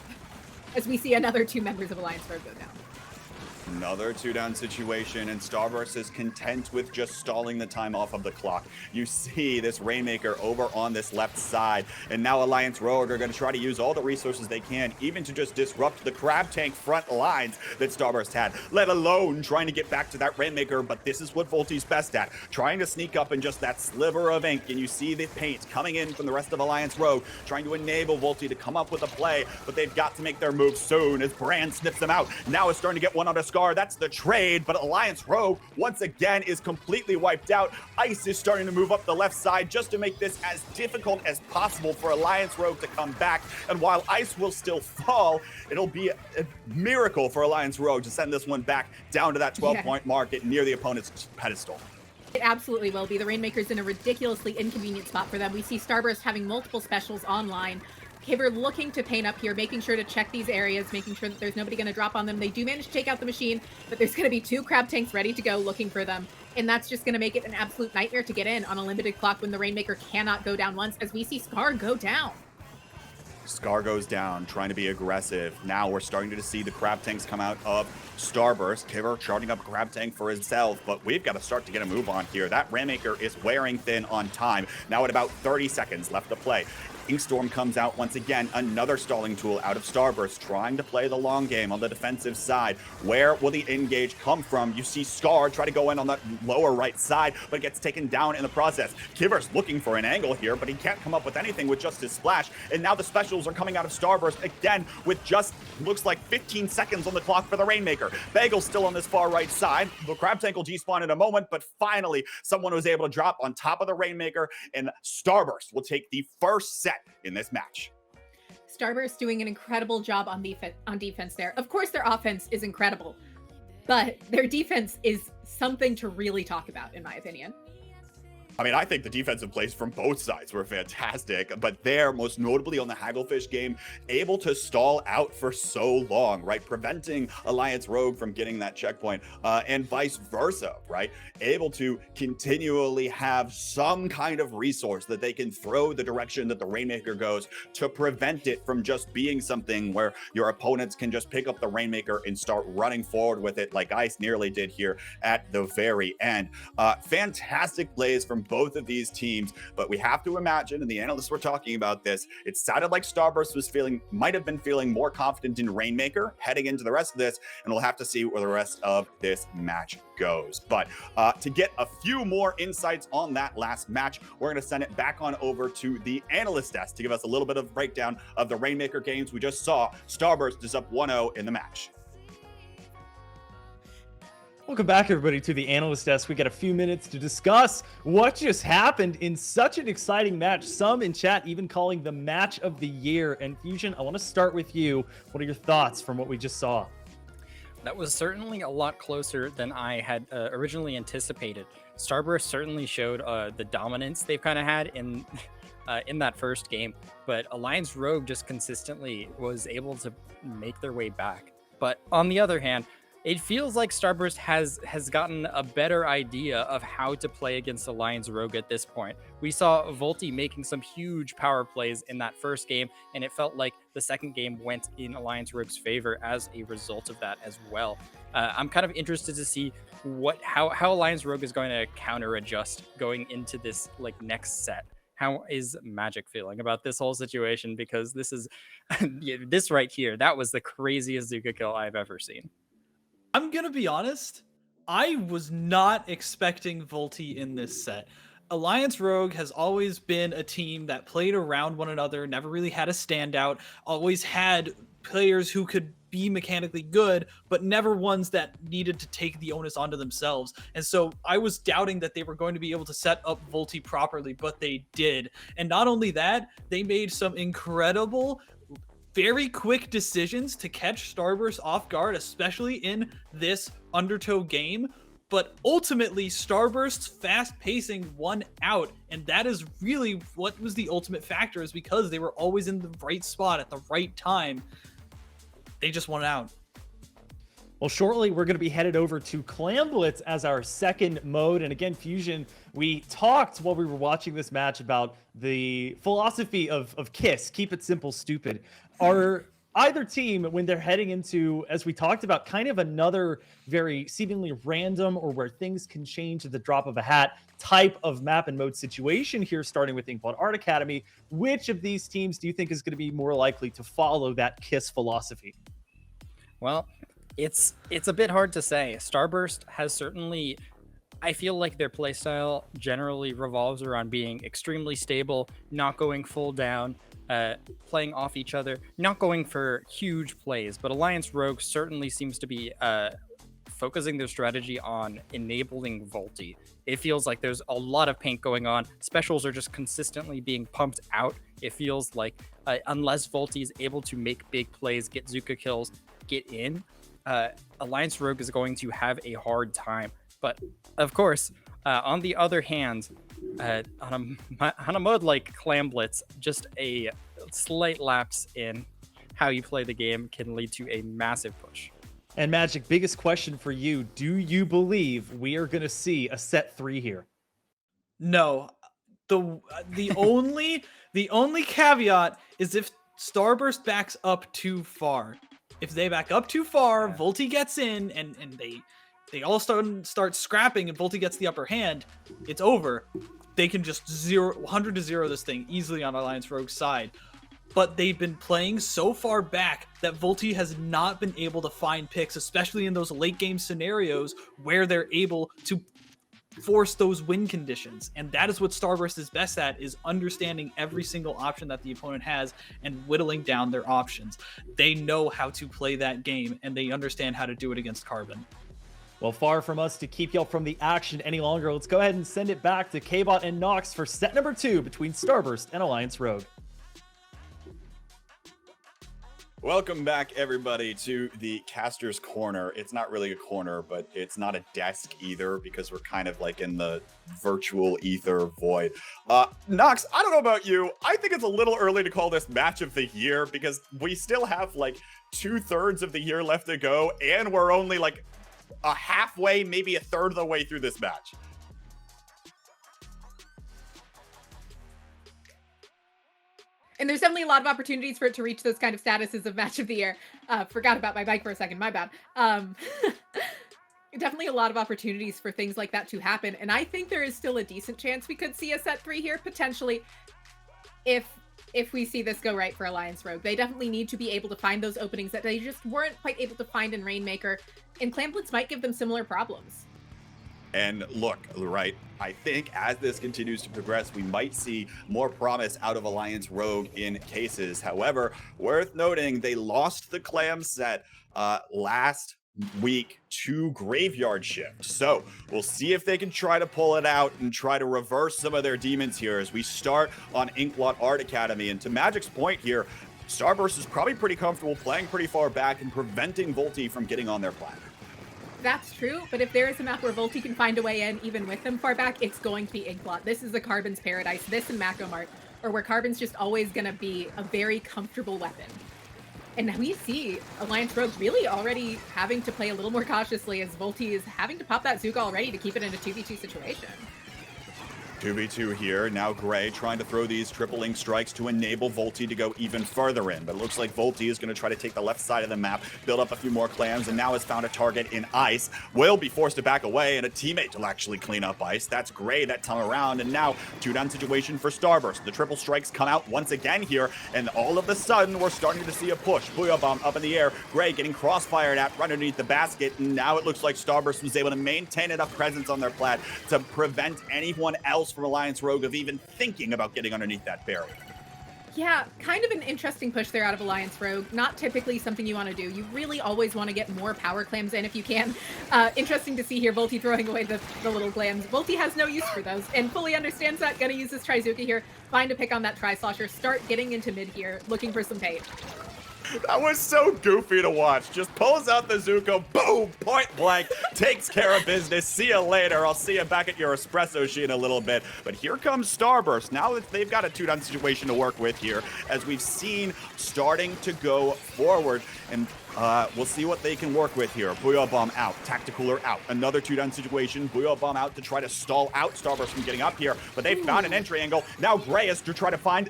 as we see another 2 members of Alliance Rogue go down. Another 2-down situation, and Starburst is content with just stalling the time off of the clock. You see this Rainmaker over on this left side, and now Alliance Rogue are going to try to use all the resources they can, even to just disrupt the Crab Tank front lines that Starburst had, let alone trying to get back to that Rainmaker. But this is what Volti's best at, trying to sneak up in just that sliver of ink, and you see the paint coming in from the rest of Alliance Rogue, trying to enable Volti to come up with a play, but they've got to make their move soon as Brand snips them out. Now is starting to get one on a Scar. That's the trade, but Alliance Rogue once again is completely wiped out. Ice is starting to move up the left side just to make this as difficult as possible for Alliance Rogue to come back. And while Ice will still fall, it'll be a miracle for Alliance Rogue to send this one back down to that 12-point mark at near the opponent's pedestal. It absolutely will be. The Rainmaker's in a ridiculously inconvenient spot for them. We see Starburst having multiple specials online. Kibber looking to paint up here, making sure to check these areas, making sure that there's nobody going to drop on them. They do manage to take out the machine, but there's going to be 2 crab tanks ready to go looking for them. And that's just going to make it an absolute nightmare to get in on a limited clock when the Rainmaker cannot go down once, as we see Scar go down. Scar goes down, trying to be aggressive. Now we're starting to see the crab tanks come out of Starburst. Kibber charting up a crab tank for himself, but we've got to start to get a move on here. That Rainmaker is wearing thin on time. Now at about 30 seconds left to play. Inkstorm comes out once again, another stalling tool out of Starburst, trying to play the long game on the defensive side. Where will the engage come from? You see Scar try to go in on that lower right side, but gets taken down in the process. Kibber's looking for an angle here, but he can't come up with anything with just his splash. And now the specials are coming out of Starburst again with just, looks like 15 seconds on the clock for the Rainmaker. Bagel's still on this far right side. The Crab Tank will despawn in a moment, but finally someone was able to drop on top of the Rainmaker, and Starburst will take the first set in this match. Starburst doing an incredible job on defense there. Of course, their offense is incredible, but their defense is something to really talk about, in my opinion. I mean, I think the defensive plays from both sides were fantastic, but they're most notably on the Hagglefish game, able to stall out for so long, right? Preventing Alliance Rogue from getting that checkpoint, and vice versa, right? Able to continually have some kind of resource that they can throw the direction that the Rainmaker goes to prevent it from just being something where your opponents can just pick up the Rainmaker and start running forward with it like Ice nearly did here at the very end. Fantastic plays from both of these teams, but we have to imagine, and the analysts were talking about this, it sounded like Starburst was might have been feeling more confident in Rainmaker heading into the rest of this, and we'll have to see where the rest of this match goes. But to get a few more insights on that last match, we're going to send it back on over to the analyst desk to give us a little bit of breakdown of the Rainmaker games we just saw. Starburst is up 1-0 in the match. Welcome back, everybody, to the analyst desk. We got a few minutes to discuss what just happened in such an exciting match. Some in chat even calling the match of the year. And Fusion, I want to start with you. What are your thoughts from what we just saw? That was certainly a lot closer than I had originally anticipated. Starburst certainly showed the dominance they've kind of had in that first game, but Alliance Rogue just consistently was able to make their way back. But on the other hand, it feels like Starburst has gotten a better idea of how to play against Alliance Rogue at this point. We saw Volti making some huge power plays in that first game, and it felt like the second game went in Alliance Rogue's favor as a result of that as well. I'm kind of interested to see how Alliance Rogue is going to counter adjust going into this next set. How is Magic feeling about this whole situation? Because this is this right here, that was the craziest Zuka kill I've ever seen. I'm gonna be honest, I was not expecting Volti in this set. Alliance Rogue has always been a team that played around one another, never really had a standout, always had players who could be mechanically good, but never ones that needed to take the onus onto themselves. And so I was doubting that they were going to be able to set up Volti properly, but they did. And not only that, they made some incredible, very quick decisions to catch Starburst off guard, especially in this Undertow game. But ultimately, Starburst's fast pacing won out, and that is really what was the ultimate factor, is because they were always in the right spot at the right time. They just won out. Well, shortly, we're going to be headed over to Clam Blitz as our second mode. And again, Fusion, we talked while we were watching this match about the philosophy of KISS, keep it simple, stupid. Are either team, when they're heading into, as we talked about, kind of another very seemingly random or where things can change at the drop of a hat type of map and mode situation here, starting with Inkblot Art Academy, which of these teams do you think is going to be more likely to follow that KISS philosophy? Well, it's a bit hard to say. Starburst has certainly, I feel like their playstyle generally revolves around being extremely stable, not going full down, playing off each other, not going for huge plays. But Alliance Rogue certainly seems to be focusing their strategy on enabling Volti. It feels like there's a lot of paint going on. Specials are just consistently being pumped out. It feels like unless Volti is able to make big plays, get Zuka kills, get in, Alliance Rogue is going to have a hard time. But of course, on the other hand, on a mode like Clam Blitz, just a slight lapse in how you play the game can lead to a massive push. And Magic, biggest question for you. Do you believe we are going to see a set 3 here? No. The only caveat is if Starburst backs up too far. If they back up too far, Volti gets in and they all start scrapping and Volti gets the upper hand, it's over. They can just 100-0 this thing easily on Alliance Rogue's side. But they've been playing so far back that Volti has not been able to find picks, especially in those late game scenarios where they're able to force those win conditions. And that is what Starburst is best at, is understanding every single option that the opponent has and whittling down their options. They know how to play that game and they understand how to do it against Carbon. Well, far from us to keep y'all from the action any longer. Let's go ahead and send it back to K-Bot and Nox for set number 2 between Starburst and Alliance Rogue. Welcome back, everybody, to the Caster's Corner. It's not really a corner, but it's not a desk either, because we're kind of like in the virtual ether void. Nox, I don't know about you. I think it's a little early to call this match of the year, because we still have like 2/3 of the year left to go, and we're only like a halfway, maybe a third of the way through this match. And there's definitely a lot of opportunities for it to reach those kind of statuses of match of the year. Forgot about my bike for a second, my bad. Definitely a lot of opportunities for things like that to happen. And I think there is still a decent chance we could see a set 3 here, potentially, if we see this go right for Alliance Rogue. They definitely need to be able to find those openings that they just weren't quite able to find in Rainmaker. And Clam Blitz might give them similar problems. And look, right, I think as this continues to progress, we might see more promise out of Alliance Rogue in cases. However, worth noting, they lost the Clam set last week to Graveyard Shift. So we'll see if they can try to pull it out and try to reverse some of their demons here as we start on Inkblot Art Academy. And to Magic's point here, Starburst is probably pretty comfortable playing pretty far back and preventing Volti from getting on their planet. That's true, but if there is a map where Volti can find a way in, even with them far back, it's going to be Inkblot. This is the Carbon's paradise. This and Mako Mart, or where Carbon's just always going to be a very comfortable weapon. And we see Alliance Rogue really already having to play a little more cautiously, as Volti is having to pop that Zuka already to keep it in a 2v2 situation. 2v2 here. Now Gray trying to throw these triple ink strikes to enable Volti to go even further in. But it looks like Volti is going to try to take the left side of the map, build up a few more clams, and now has found a target in Ice. Will be forced to back away, and a teammate will actually clean up Ice. That's Gray that time around, and now 2-down situation for Starburst. The triple strikes come out once again here, and all of a sudden we're starting to see a push. Booyah Bomb up in the air. Gray getting crossfired at right underneath the basket, and now it looks like Starburst was able to maintain enough presence on their plat to prevent anyone else from Alliance Rogue of even thinking about getting underneath that barrier. Yeah, kind of an interesting push there out of Alliance Rogue. Not typically something you want to do. You really always want to get more power clams in if you can. Interesting to see here Volti throwing away the little clams. Volti has no use for those and fully understands that. Gonna use this Trizuka here. Find a pick on that Tri-Slosher. Start getting into mid here, looking for some paint. That was so goofy to watch. Just pulls out the Zuko, boom, point blank, takes care of business. See you later. I'll see you back at your espresso sheet in a little bit. But here comes Starburst. Now that they've got a 2-down situation to work with here, as we've seen starting to go forward. And We'll see what they can work with here. Booyah Bomb out. Tacticooler out. Another 2-down situation. Booyah Bomb out to try to stall out Starburst from getting up here. But they found an entry angle. Now Gray is to try to find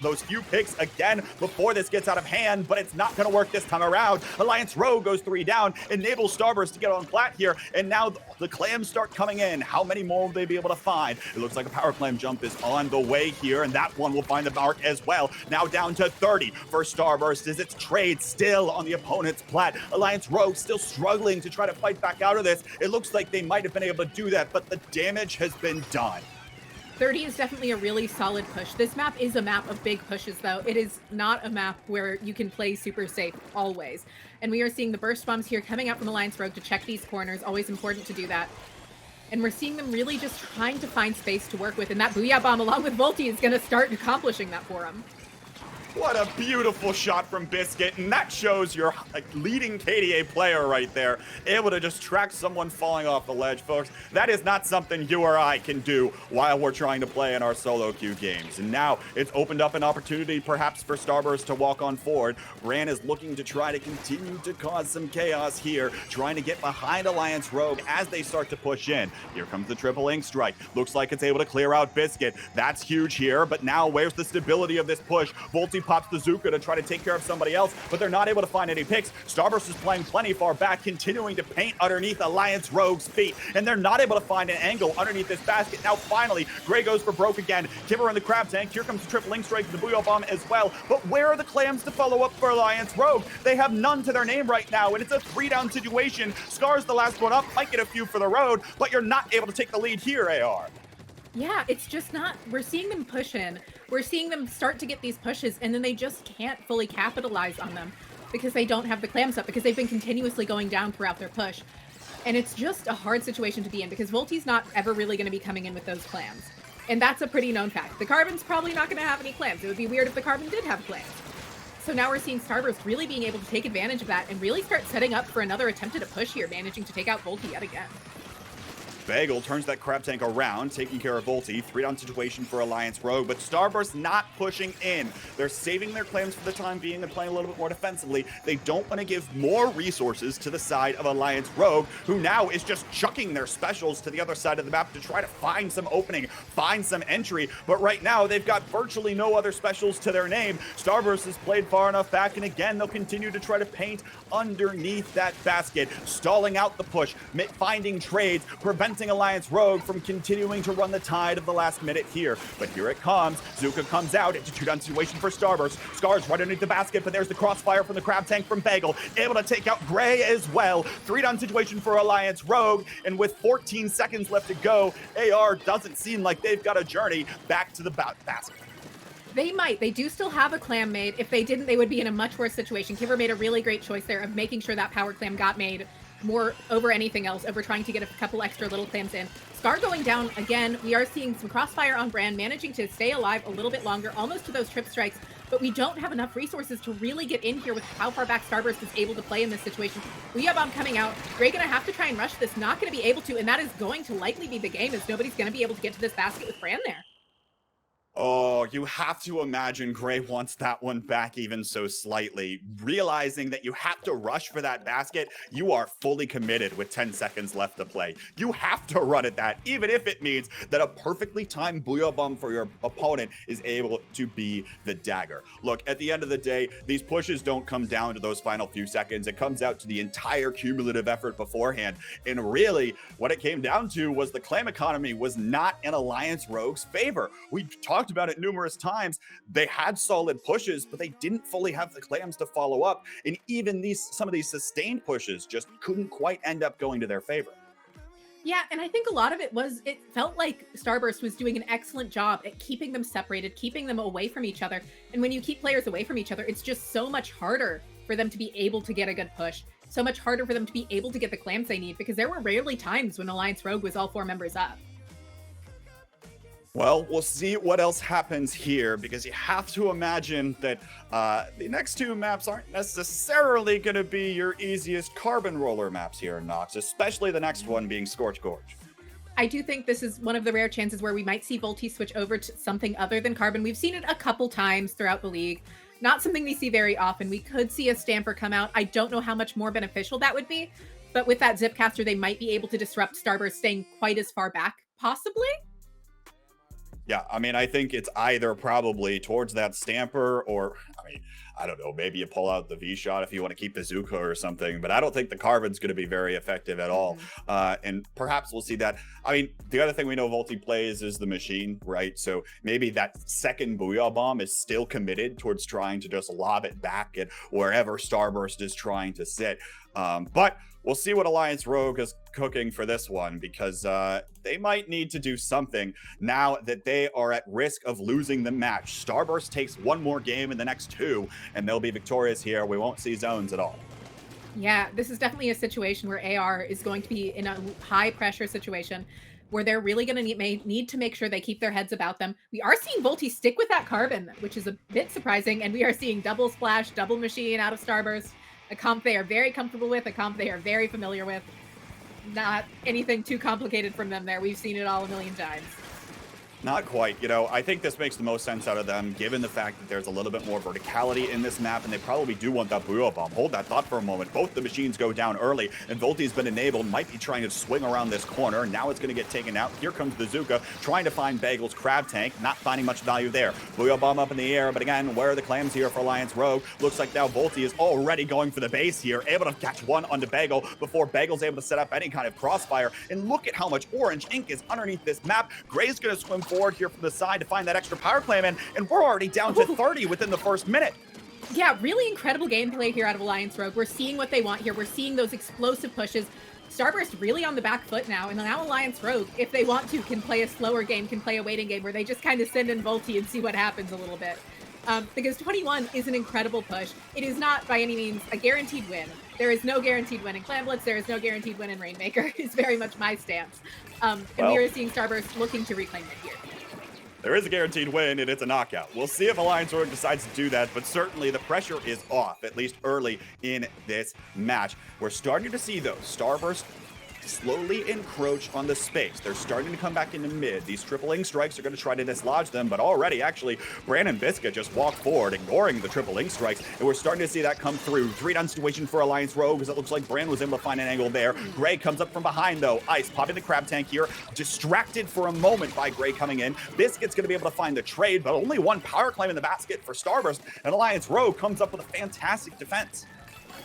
those few picks again before this gets out of hand. But it's not going to work this time around. Alliance Rogue goes 3 down. Enables Starburst to get on flat here. And now the clams start coming in. How many more will they be able to find? It looks like a power clam jump is on the way here. And that one will find the mark as well. Now down to 30 for Starburst as it's trade still on the opponent's plat. Alliance Rogue still struggling to try to fight back out of this. It looks like they might have been able to do that, but the damage has been done. 30 is definitely a really solid push. This map is a map of big pushes, though. It is not a map where you can play super safe, always. And we are seeing the burst bombs here coming out from Alliance Rogue to check these corners. Always important to do that. And we're seeing them really just trying to find space to work with. And that Booyah Bomb, along with Volti, is going to start accomplishing that for them. What a beautiful shot from Biscuit, and that shows your leading KDA player right there, able to just track someone falling off the ledge, folks. That is not something you or I can do while we're trying to play in our solo queue games. And now it's opened up an opportunity perhaps for Starburst to walk on forward. Bran is looking to try to continue to cause some chaos here, trying to get behind Alliance Rogue as they start to push in. Here comes the triple ink strike. Looks like it's able to clear out Biscuit. That's huge here, but now where's the stability of this push? Volti pops the Zuka to try to take care of somebody else, but they're not able to find any picks. Starburst is playing plenty far back, continuing to paint underneath Alliance Rogue's feet, and they're not able to find an angle underneath this basket. Now finally, Gray goes for broke again. Kipper in the crab tank. Here comes the triple link strike, the Booyah Bomb as well. But where are the clams to follow up for Alliance Rogue? They have none to their name right now, and it's a 3-down situation. Scar's the last one up, might get a few for the road, but you're not able to take the lead here, AR. Yeah, it's just not, we're seeing them push in. We're seeing them start to get these pushes, and then they just can't fully capitalize on them because they don't have the clams up, because they've been continuously going down throughout their push. And it's just a hard situation to be in because Volti's not ever really going to be coming in with those clams. And that's a pretty known fact. The Carbon's probably not going to have any clams. It would be weird if the Carbon did have clams. So now we're seeing Starburst really being able to take advantage of that and really start setting up for another attempt at a push here, managing to take out Volti yet again. Bagel turns that crab tank around, taking care of Volti. 3-down situation for Alliance Rogue, but Starburst not pushing in. They're saving their claims for the time being and playing a little bit more defensively. They don't want to give more resources to the side of Alliance Rogue, who now is just chucking their specials to the other side of the map to try to find some opening, find some entry. But right now, they've got virtually no other specials to their name. Starburst has played far enough back, and again, they'll continue to try to paint underneath that basket, stalling out the push, finding trades, preventing Alliance Rogue from continuing to run the tide of the last minute here. But here it comes. Zuka comes out. It's a 2-down situation for Starburst. Scar's right underneath the basket, but there's the crossfire from the crab tank from Bagel. Able to take out Gray as well. 3-down situation for Alliance Rogue, and with 14 seconds left to go, AR doesn't seem like they've got a journey back to the basket. They might. They do still have a clam made. If they didn't, they would be in a much worse situation. Kipper made a really great choice there of making sure that power clam got made more over anything else, over trying to get a couple extra little clams in. Scar going down again. We are seeing some crossfire on Brand, managing to stay alive a little bit longer, almost to those trip strikes, but we don't have enough resources to really get in here with how far back Starburst is able to play in this situation. Booyah Bomb coming out. Gray gonna have to try and rush this, not gonna be able to, and that is going to likely be the game, as nobody's gonna be able to get to this basket with Brand there. Oh, you have to imagine Gray wants that one back even so slightly. Realizing that you have to rush for that basket, you are fully committed with 10 seconds left to play. You have to run at that, even if it means that a perfectly timed Booyah Bomb for your opponent is able to be the dagger. Look, at the end of the day, these pushes don't come down to those final few seconds. It comes out to the entire cumulative effort beforehand. And really, what it came down to was the clam economy was not in Alliance Rogue's favor. We talked about it numerous times. They had solid pushes, but they didn't fully have the clams to follow up, and even some of these sustained pushes just couldn't quite end up going to their favor. Yeah, and I think a lot of it felt like Starburst was doing an excellent job at keeping them separated, keeping them away from each other. And when you keep players away from each other, it's just so much harder for them to be able to get a good push, so much harder for them to be able to get the clams they need, because there were rarely times when Alliance Rogue was all 4 members up. Well, we'll see what else happens here, because you have to imagine that the next 2 maps aren't necessarily going to be your easiest carbon roller maps here in Nox, especially the next one being Scorch Gorge. I do think this is one of the rare chances where we might see Volti switch over to something other than carbon. We've seen it a couple times throughout the league. Not something we see very often. We could see a Stamper come out. I don't know how much more beneficial that would be, but with that Zipcaster, they might be able to disrupt Starburst staying quite as far back, possibly. Yeah, I mean, I think it's either probably towards that Stamper or, I mean, I don't know, maybe you pull out the V-Shot if you want to keep the Zuka or something, but I don't think the Carbon's going to be very effective at all. And perhaps we'll see that. I mean, the other thing we know Volti plays is the machine, right? So maybe that second Booyah Bomb is still committed towards trying to just lob it back at wherever Starburst is trying to sit. But we'll see what Alliance Rogue is cooking for this one, because they might need to do something now that they are at risk of losing the match. Starburst takes one more game in the next 2, and they'll be victorious here. We won't see zones at all. Yeah, this is definitely a situation where AR is going to be in a high pressure situation where they're really going to need to make sure they keep their heads about them. We are seeing Volti stick with that Carbon, which is a bit surprising, and we are seeing double splash, double machine out of Starburst. A comp they are very comfortable with, a comp they are very familiar with. Not anything too complicated from them there. We've seen it all a million times. Not quite. You know, I think this makes the most sense out of them, given the fact that there's a little bit more verticality in this map, and they probably do want that Booyah Bomb. Hold that thought for a moment. Both the machines go down early, and Volti's been enabled, might be trying to swing around this corner. Now it's going to get taken out. Here comes the Zuka, trying to find Bagel's Crab Tank, not finding much value there. Booyah Bomb up in the air, but again, where are the clams here for Alliance Rogue? Looks like now Volti is already going for the base here, able to catch one onto Bagel before Bagel's able to set up any kind of crossfire. And look at how much orange ink is underneath this map. Gray's going to swim forward here from the side to find that extra power clam in, and we're already down to 30 within the first minute. Yeah, really incredible gameplay here out of Alliance Rogue. We're seeing what they want here. We're seeing those explosive pushes. Starburst really on the back foot now, and now Alliance Rogue, if they want to, can play a slower game, can play a waiting game where they just kind of send in Volti and see what happens a little bit. Because 21 is an incredible push. It is not by any means a guaranteed win. There is no guaranteed win in Clam Blitz. There is no guaranteed win in Rainmaker. It's very much my stance. And we are seeing Starburst looking to reclaim it here. There is a guaranteed win, and it's a knockout. We'll see if Alliance Rogue decides to do that, but certainly the pressure is off, at least early in this match. We're starting to see, though, Starburst slowly encroach on the space. They're starting to come back into mid. These triple ink strikes are going to try to dislodge them, but already, actually, Brand and Biscuit just walked forward, ignoring the triple ink strikes, and we're starting to see that come through. 3-down situation for Alliance Rogue, because it looks like Brand was able to find an angle there. Gray comes up from behind, though. Ice popping the crab tank here, distracted for a moment by Gray coming in. Biscuit's going to be able to find the trade, but only one power claim in the basket for Starburst, and Alliance Rogue comes up with a fantastic defense.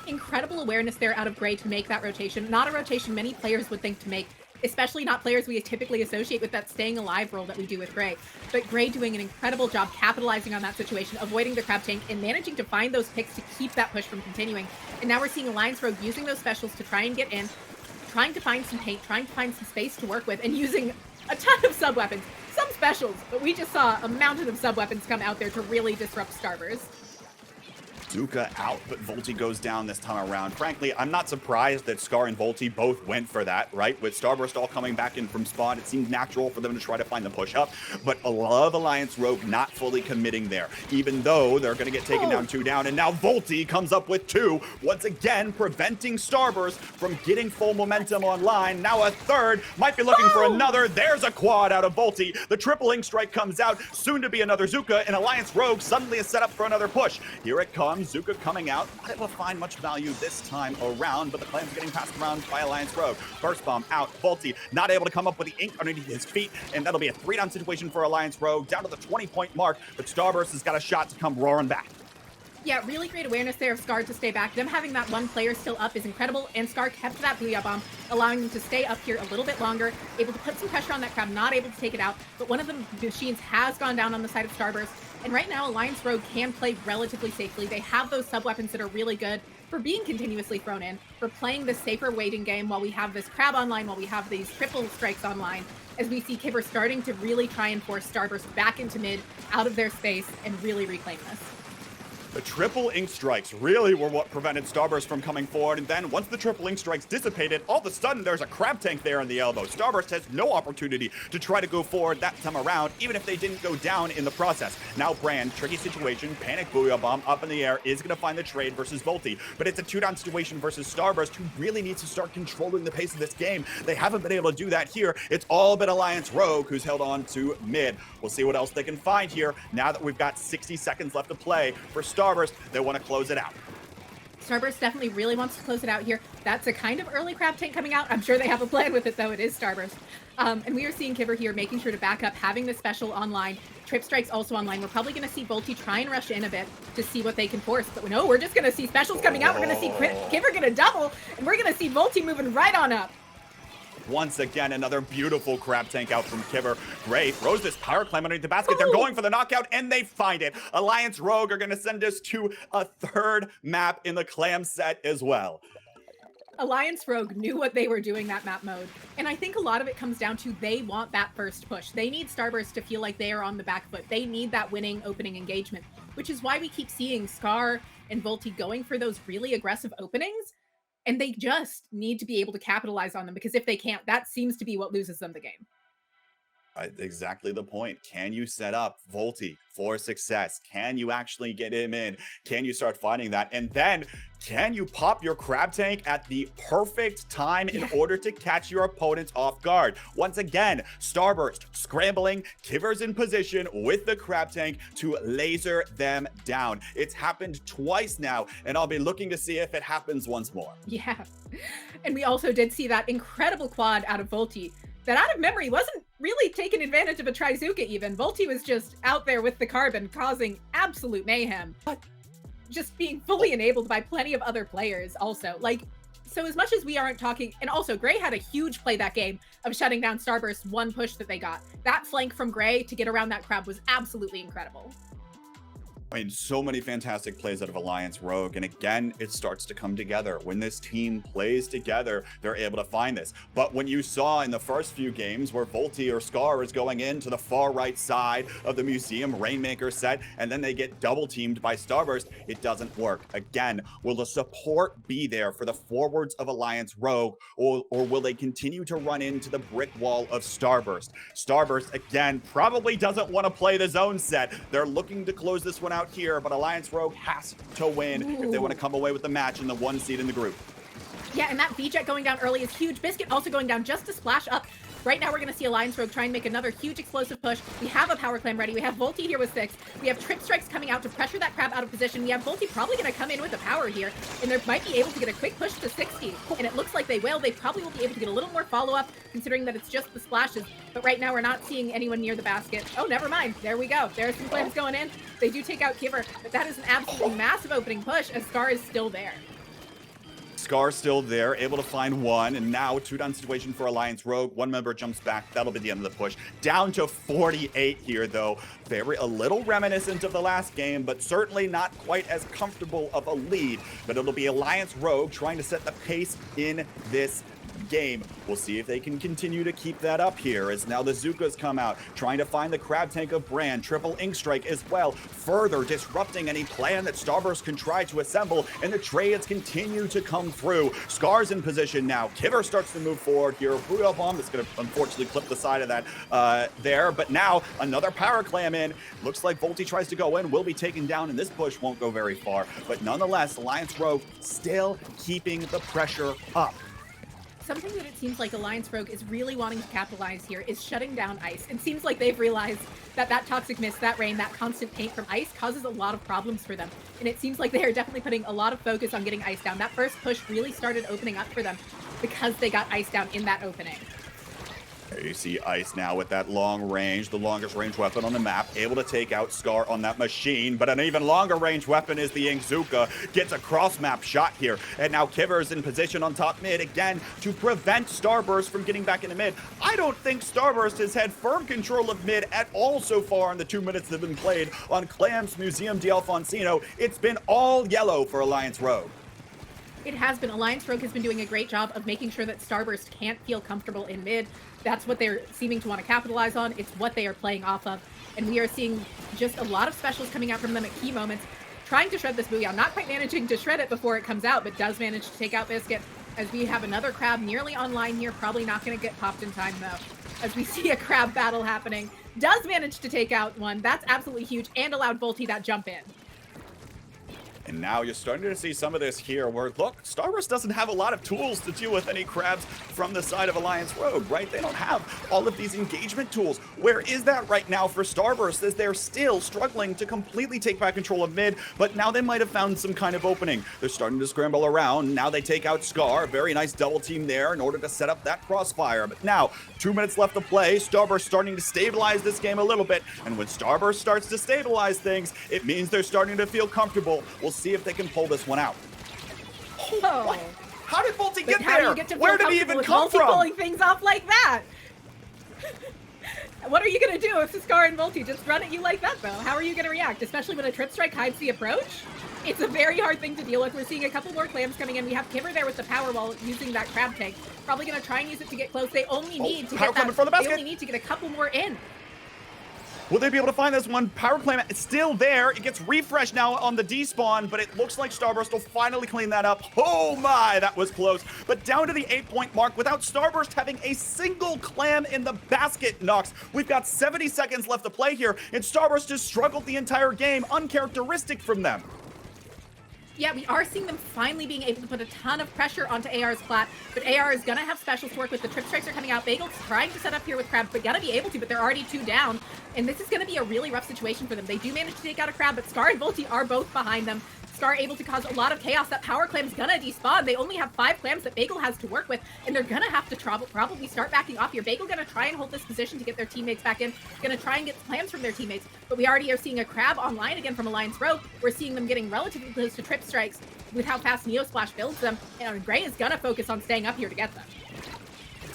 Incredible awareness there out of Gray to make that rotation. Not a rotation many players would think to make, especially not players we typically associate with that staying alive role that we do with Gray. But Gray doing an incredible job capitalizing on that situation, avoiding the crab tank, and managing to find those picks to keep that push from continuing. And now we're seeing Alliance Rogue using those specials to try and get in, trying to find some paint, trying to find some space to work with, and using a ton of sub-weapons. Some specials, but we just saw a mountain of sub-weapons come out there to really disrupt Starburst. Zuka out, but Volti goes down this time around. Frankly, I'm not surprised that Scar and Volti both went for that, right? With Starburst all coming back in from spawn, it seemed natural for them to try to find the push up, but I love Alliance Rogue not fully committing there, even though they're going to get taken down 2 down, and now Volti comes up with 2, once again preventing Starburst from getting full momentum online. Now a third, might be looking for another. There's a quad out of Volti. The triple ink strike comes out, soon to be another Zuka, and Alliance Rogue suddenly is set up for another push. Here it comes. Zuka coming out, not able to find much value this time around, but the clam's getting passed around by Alliance Rogue. Burst bomb out, Volti not able to come up with the ink underneath his feet, and that'll be a 3-down situation for Alliance Rogue, down to the 20-point mark, but Starburst has got a shot to come roaring back. Yeah, really great awareness there of Scar to stay back. Them having that one player still up is incredible, and Scar kept that Booyah Bomb, allowing them to stay up here a little bit longer, able to put some pressure on that crab, not able to take it out, but one of the machines has gone down on the side of Starburst, and right now Alliance Rogue can play relatively safely. They have those sub-weapons that are really good for being continuously thrown in, for playing this safer waiting game while we have this crab online, while we have these triple strikes online, as we see Kibber starting to really try and force Starburst back into mid, out of their space, and really reclaim this. The triple ink strikes really were what prevented Starburst from coming forward, and then once the triple ink strikes dissipated, all of a sudden there's a crab tank there in the elbow. Starburst has no opportunity to try to go forward that time around, even if they didn't go down in the process. Now Brand, tricky situation, panic Booyah Bomb up in the air, is going to find the trade versus Volti, but it's a 2-down situation versus Starburst, who really needs to start controlling the pace of this game. They haven't been able to do that here. It's all been Alliance Rogue, who's held on to mid. We'll see what else they can find here now that we've got 60 seconds left to play for Starburst. Starburst, they want to close it out. Starburst definitely really wants to close it out here. That's a kind of early crab tank coming out. I'm sure they have a plan with it, though. It is Starburst. And we are seeing Kiver here making sure to back up, having the special online. Trip Strike's also online. We're probably going to see Volty try and rush in a bit to see what they can force. But no, we're just going to see specials coming out. We're going to see Kiver going to double, and we're going to see Volty moving right on up. Once again, another beautiful crab tank out from Kiver. Gray throws this power climb underneath the basket. They're going for the knockout, and they find it. Alliance Rogue are going to send us to a third map in the Clam set as well. Alliance Rogue knew what they were doing that map mode. And I think a lot of it comes down to they want that first push. They need Starburst to feel like they are on the back foot. They need that winning opening engagement, which is why we keep seeing Scar and Volty going for those really aggressive openings. And they just need to be able to capitalize on them, because if they can't, that seems to be what loses them the game. Exactly the point. Can you set up Volty for success? Can you actually get him in? Can you start finding that? And then can you pop your crab tank at the perfect time in order to catch your opponents off guard? Once again, Starburst scrambling, Kiver's in position with the crab tank to laser them down. It's happened twice now, and I'll be looking to see if it happens once more. Yeah. And we also did see that incredible quad out of Volty that out of memory wasn't really taking advantage of a Trizuka even. Volty was just out there with the carbon causing absolute mayhem, but just being fully enabled by plenty of other players also. Like, so as much as we aren't talking, and also Gray had a huge play that game of shutting down Starburst one push that they got. That flank from Gray to get around that crab was absolutely incredible. I mean, so many fantastic plays out of Alliance Rogue, and again, it starts to come together. When this team plays together, they're able to find this. But when you saw in the first few games where Volty or Scar is going into the far right side of the Museum Rainmaker set, and then they get double teamed by Starburst, it doesn't work. Again, will the support be there for the forwards of Alliance Rogue, or will they continue to run into the brick wall of Starburst? Starburst, again, probably doesn't want to play the zone set. They're looking to close this one out here, but Alliance Rogue has to win if they want to come away with the match in the 1 seed in the group. Yeah, and that V-Jet going down early is huge. Biscuit also going down just to splash up. Right now, we're going to see Alliance Rogue try and make another huge explosive push. We have a Power Clam ready. We have Volty here with 6. We have Trip Strikes coming out to pressure that crab out of position. We have Volty probably going to come in with a power here, and they might be able to get a quick push to 60. And it looks like they will. They probably will be able to get a little more follow-up, considering that it's just the splashes. But right now, we're not seeing anyone near the basket. Oh, never mind. There we go. There's some clams going in. They do take out Kiver, but that is an absolutely massive opening push, as Scar is still there. Scar still there, able to find one, and now 2-down situation for Alliance Rogue. One member jumps back. That'll be the end of the push. Down to 48 here, though. A little reminiscent of the last game, but certainly not quite as comfortable of a lead. But it'll be Alliance Rogue trying to set the pace in this game. We'll see if they can continue to keep that up here, as now the Zukas come out, trying to find the crab tank of Brand. Triple Ink Strike as well, further disrupting any plan that Starburst can try to assemble, and the trades continue to come through. Scar's in position now. Kiver starts to move forward here. Booyah Bomb is going to unfortunately clip the side of that there, but now another Power Clam in. Looks like Volty tries to go in, will be taken down, and this push won't go very far, but nonetheless, Alliance Rogue still keeping the pressure up. Something that it seems like Alliance Rogue is really wanting to capitalize here is shutting down ice. It seems like they've realized that that toxic mist, that rain, that constant paint from ice causes a lot of problems for them. And it seems like they are definitely putting a lot of focus on getting ice down. That first push really started opening up for them because they got ice down in that opening. There you see Ice now with that long range, the longest range weapon on the map, able to take out Scar on that machine, but an even longer range weapon is the Inkzuka. Gets a cross-map shot here, and now Kiver's in position on top mid again to prevent Starburst from getting back into mid. I don't think Starburst has had firm control of mid at all so far in the 2 minutes that have been played on Clam's Museum d'Alfonsino. It's been all yellow for Alliance Rogue. It has been. Alliance Rogue has been doing a great job of making sure that Starburst can't feel comfortable in mid. That's what they're seeming to want to capitalize on. It's what they are playing off of. And we are seeing just a lot of specials coming out from them at key moments, trying to shred this Booyah. Not quite managing to shred it before it comes out, but does manage to take out Biscuit. As we have another crab nearly online here, probably not going to get popped in time though. As we see a crab battle happening, does manage to take out one. That's absolutely huge, and allowed Volty that jump in. And now you're starting to see some of this here where, look, Starburst doesn't have a lot of tools to deal with any crabs from the side of Alliance Rogue, right? They don't have all of these engagement tools. Where is that right now for Starburst, as they're still struggling to completely take back control of mid, but now they might have found some kind of opening. They're starting to scramble around. Now they take out Scar. Very nice double team there in order to set up that crossfire. But now, 2 minutes left to play. Starburst starting to stabilize this game a little bit. And when Starburst starts to stabilize things, it means they're starting to feel comfortable. We'll see if they can pull this one out. Oh. What? How did Volty get How do there? you get to Where feel did he even comfortable come with Volty from? pulling things off like that? What are you gonna do if Scar and Volty just run at you like that, though? How are you gonna react, especially when a trip strike hides the approach? It's a very hard thing to deal with. We're seeing a couple more clams coming in. We have Kibber there with the power wall using that crab tank. Probably gonna try and use it to get close. They only need to power get coming from the that. basket. They only need to get a couple more in. Will they be able to find this one? Power Clam is still there. It gets refreshed now on the despawn, but it looks like Starburst will finally clean that up. Oh my, that was close. But down to the 8-point mark without Starburst having a single clam in the basket, Nox. We've got 70 seconds left to play here, and Starburst has struggled the entire game, uncharacteristic from them. Yeah, we are seeing them finally being able to put a ton of pressure onto AR's plat, but AR is gonna have specials to work with. The trip strikes are coming out. Bagel's trying to set up here with Crab, but gonna be able to, but they're already 2 down, and this is gonna be a really rough situation for them. They do manage to take out a Crab, but Scar and Volty are both behind them. Scar able to cause a lot of chaos. That power clam's gonna despawn. They only have 5 clams that Bagel has to work with, and they're gonna have to probably start backing off here. Bagel gonna try and hold this position to get their teammates back in. Gonna try and get clams from their teammates, but we already are seeing a Crab online again from Alliance Rogue. We're seeing them getting relatively close to trip strikes with how fast Neo Splash builds them, and Gray is gonna focus on staying up here to get them.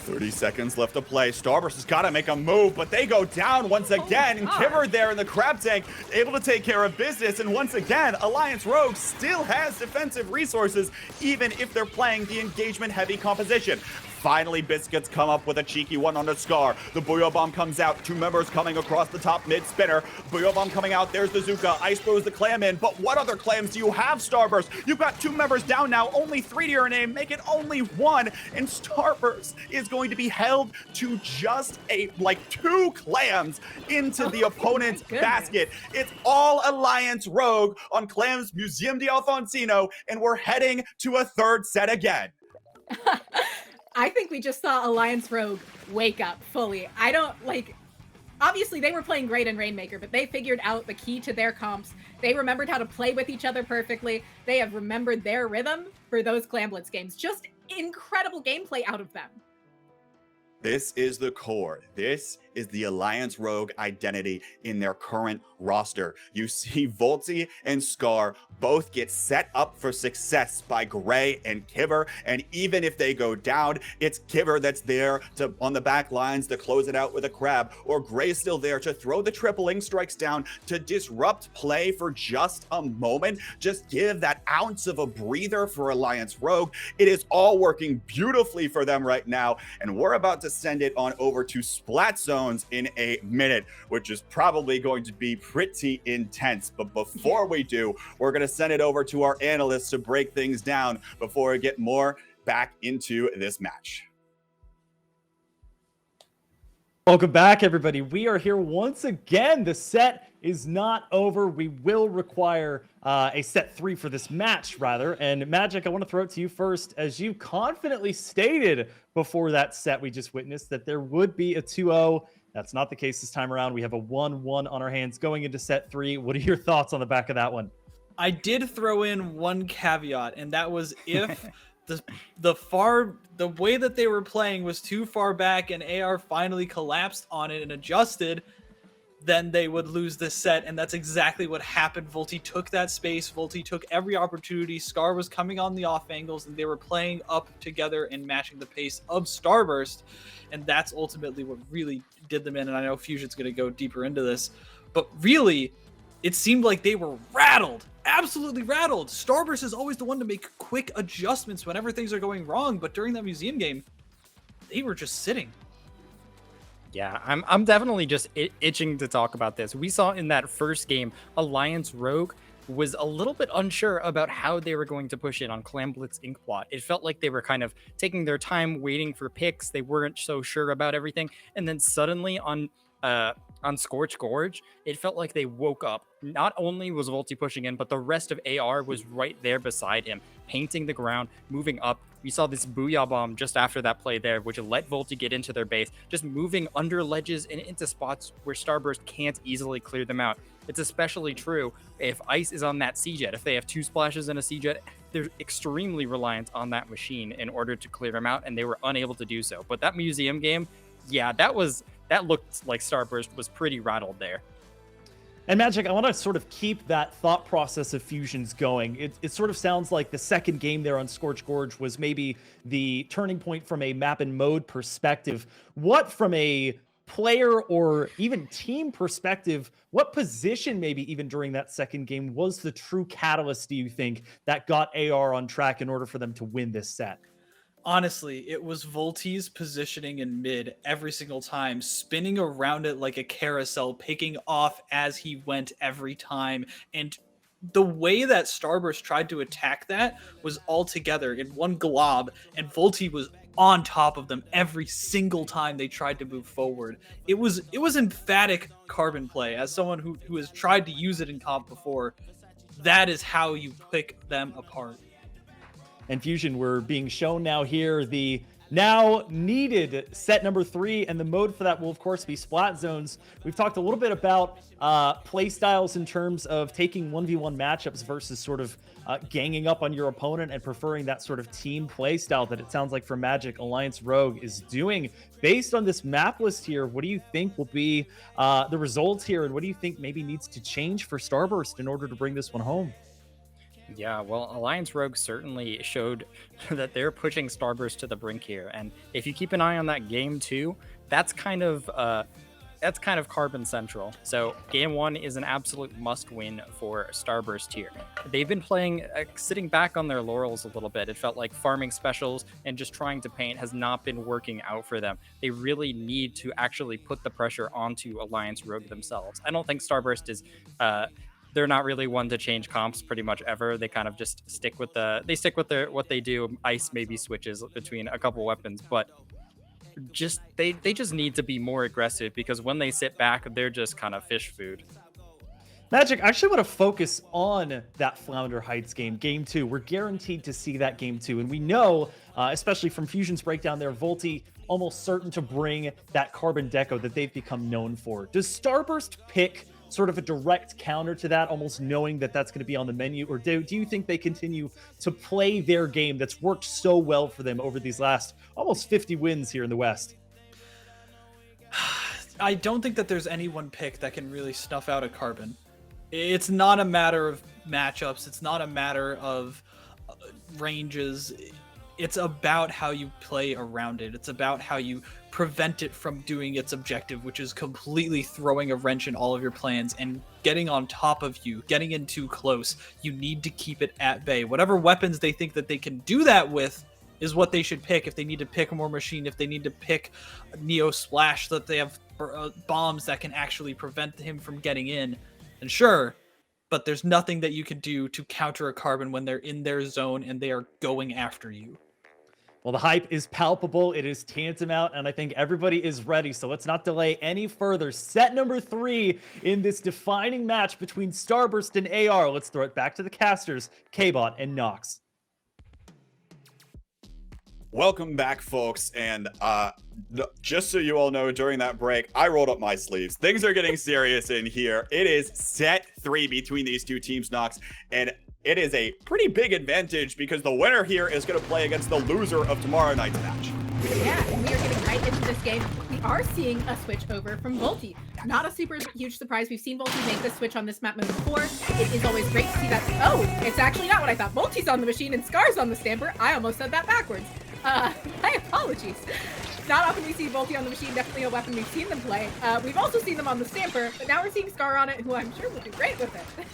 30 seconds left to play. Starburst has got to make a move, but they go down once again. And Kibber there in the crab tank, able to take care of business. And once again, Alliance Rogue still has defensive resources, even if they're playing the engagement-heavy composition. Finally, Biscuits come up with a cheeky one on the Scar. The Booyah Bomb comes out. 2 members coming across the top mid spinner. Booyah Bomb coming out. There's the Zuka. Ice throws the clam in. But what other clams do you have, Starburst? You've got 2 members down now. Only 3 to your name. Make it only 1. And Starburst is going to be held to just 2 clams into the opponent's basket. It's all Alliance Rogue on Clam's Museum de Alfonsino. And we're heading to a 3rd set again. I think we just saw Alliance Rogue wake up fully. I don't obviously they were playing great in Rainmaker, but they figured out the key to their comps. They remembered how to play with each other perfectly. They have remembered their rhythm for those Clamblitz games. Just incredible gameplay out of them. This is the core. This is the Alliance Rogue identity in their current roster. You see Volty and Scar both get set up for success by Gray and Kibber, and even if they go down, it's Kibber that's there to on the back lines to close it out with a crab, or Gray's still there to throw the triple ink strikes down to disrupt play for just a moment. Just give that ounce of a breather for Alliance Rogue. It is all working beautifully for them right now, and we're about to send it on over to Splat Zones in a minute, which is probably going to be pretty intense. But before we do, we're going to send it over to our analysts to break things down before we get more back into this match. Welcome back, everybody. We are here once again. The set is not over. We will require a set 3 for this match, rather. And Magic, I want to throw it to you first. As you confidently stated before that set we just witnessed that there would be a 2-0. That's not the case this time around. We have a 1-1 on our hands going into set 3. What are your thoughts on the back of that one? I did throw in one caveat, and that was if the way that they were playing was too far back and AR finally collapsed on it and adjusted, then they would lose this set, and that's exactly what happened. Volty took that space. Volty took every opportunity. Scar was coming on the off angles, and they were playing up together and matching the pace of Starburst, and that's ultimately what really did them in. And I know Fusion's going to go deeper into this, but really, it seemed like they were rattled. Absolutely rattled. Starburst is always the one to make quick adjustments whenever things are going wrong, but during that museum game, they were just sitting. Yeah, I'm definitely just itching to talk about this. We saw in that first game, Alliance Rogue was a little bit unsure about how they were going to push in on Clam Blitz Inkblot. It felt like they were kind of taking their time waiting for picks. They weren't so sure about everything. And then suddenly on on Scorch Gorge, it felt like they woke up. Not only was Volti pushing in, but the rest of AR was right there beside him, painting the ground, moving up. We saw this Booyah Bomb just after that play there, which let Volti get into their base, just moving under ledges and into spots where Starburst can't easily clear them out. It's especially true if Ice is on that C-Jet. If they have 2 splashes and a C-Jet, they're extremely reliant on that machine in order to clear them out, and they were unable to do so. But that Museum game, yeah, that looked like Starburst was pretty rattled there. And Magic, I want to sort of keep that thought process of Fusions going. It sort of sounds like the second game there on Scorch Gorge was maybe the turning point from a map and mode perspective. What, from a player or even team perspective, what position maybe even during that second game was the true catalyst, do you think, that got AR on track in order for them to win this set? Honestly, it was Volti's positioning in mid every single time, spinning around it like a carousel, picking off as he went every time. And the way that Starburst tried to attack that was all together in one glob, and Volti was on top of them every single time they tried to move forward. It was emphatic carbon play. As someone who has tried to use it in comp before, that is how you pick them apart. And Fusion, we're being shown now here the now needed set number 3, and the mode for that will of course be Splat Zones. We've talked a little bit about play styles in terms of taking 1v1 matchups versus sort of ganging up on your opponent and preferring that sort of team play style that it sounds like for Magic Alliance Rogue is doing. Based on this map list here, what do you think will be the results here, and what do you think maybe needs to change for Starburst in order to bring this one home? Yeah, well, Alliance Rogue certainly showed that they're pushing Starburst to the brink here, and if you keep an eye on that game 2, that's kind of Carbon Central. So game 1 is an absolute must-win for Starburst here. They've been playing, sitting back on their laurels a little bit. It felt like farming specials and just trying to paint has not been working out for them. They really need to actually put the pressure onto Alliance Rogue themselves. I don't think Starburst is they're not really one to change comps pretty much ever. They kind of just stick with what they do. Ice maybe switches between a couple weapons, but they just need to be more aggressive, because when they sit back, they're just kind of fish food. Magic, I actually want to focus on that Flounder Heights game 2. We're guaranteed to see that game 2, and we know, especially from Fusion's breakdown there, Volti almost certain to bring that Carbon Deco that they've become known for. Does Starburst pick sort of a direct counter to that, almost knowing that that's going to be on the menu? Or do you think they continue to play their game that's worked so well for them over these last almost 50 wins here in the West? I don't think that there's any one pick that can really snuff out a Carbon. It's not a matter of matchups. It's not a matter of ranges. It's about how you play around it. It's about how you prevent it from doing its objective, which is completely throwing a wrench in all of your plans and getting on top of you, getting in too close. You need to keep it at bay. Whatever weapons they think that they can do that with is what they should pick. If they need to pick more machine, if they need to pick Neo Splash, that they have bombs that can actually prevent him from getting in, and sure, but there's nothing that you can do to counter a Carbon when they're in their zone and they are going after you. Well, the hype is palpable. It is tantamount, and I think everybody is ready. So let's not delay any further. Set number 3 in this defining match between Starburst and AR. Let's throw it back to the casters, K-Bot and Nox. Welcome back, folks. And just so you all know, during that break, I rolled up my sleeves. Things are getting serious in here. It is set 3 between these two teams, Nox, and it is a pretty big advantage because the winner here is going to play against the loser of tomorrow night's match. Yeah, and we are getting right into this game. We are seeing a switch over from Volti. Not a super huge surprise. We've seen Volti make this switch on this map mode before. It is always great to see that. Oh, it's actually not what I thought. Volti's on the machine and Scar's on the Stamper. I almost said that backwards. My apologies. Not often we see Volti on the machine, definitely a weapon we've seen them play. We've also seen them on the Stamper, but now we're seeing Scar on it, who I'm sure will do great with it.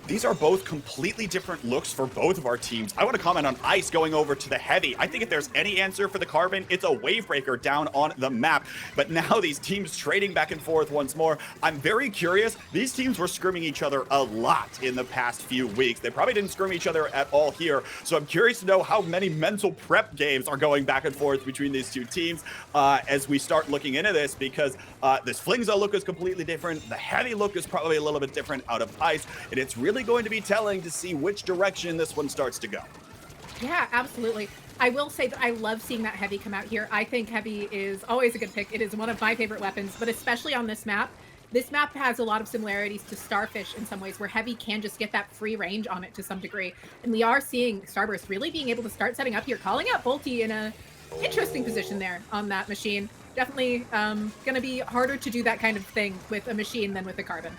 these are both completely different looks for both of our teams. I want to comment on Ice going over to the Heavy. I think if there's any answer for the Carbon, it's a wave breaker down on the map. But now these teams trading back and forth once more. I'm very curious. These teams were scrimming each other a lot in the past few weeks. They probably didn't scrim each other at all here. So I'm curious to know how many mental prep games are going back and forth between these two teams as we start looking into this, because this Flingza look is completely different. The Heavy look is probably a little bit different out of Ice, and it's really going to be telling to see which direction this one starts to go. Yeah, absolutely. I will say that I love seeing that Heavy come out here. I think Heavy is always a good pick. It is one of my favorite weapons, but especially on this map. This map has a lot of similarities to Starfish in some ways, where Heavy can just get that free range on it to some degree. And we are seeing Starburst really being able to start setting up here, calling out Volty in a interesting position there on that machine. Definitely going to be harder to do that kind of thing with a machine than with a Carbon.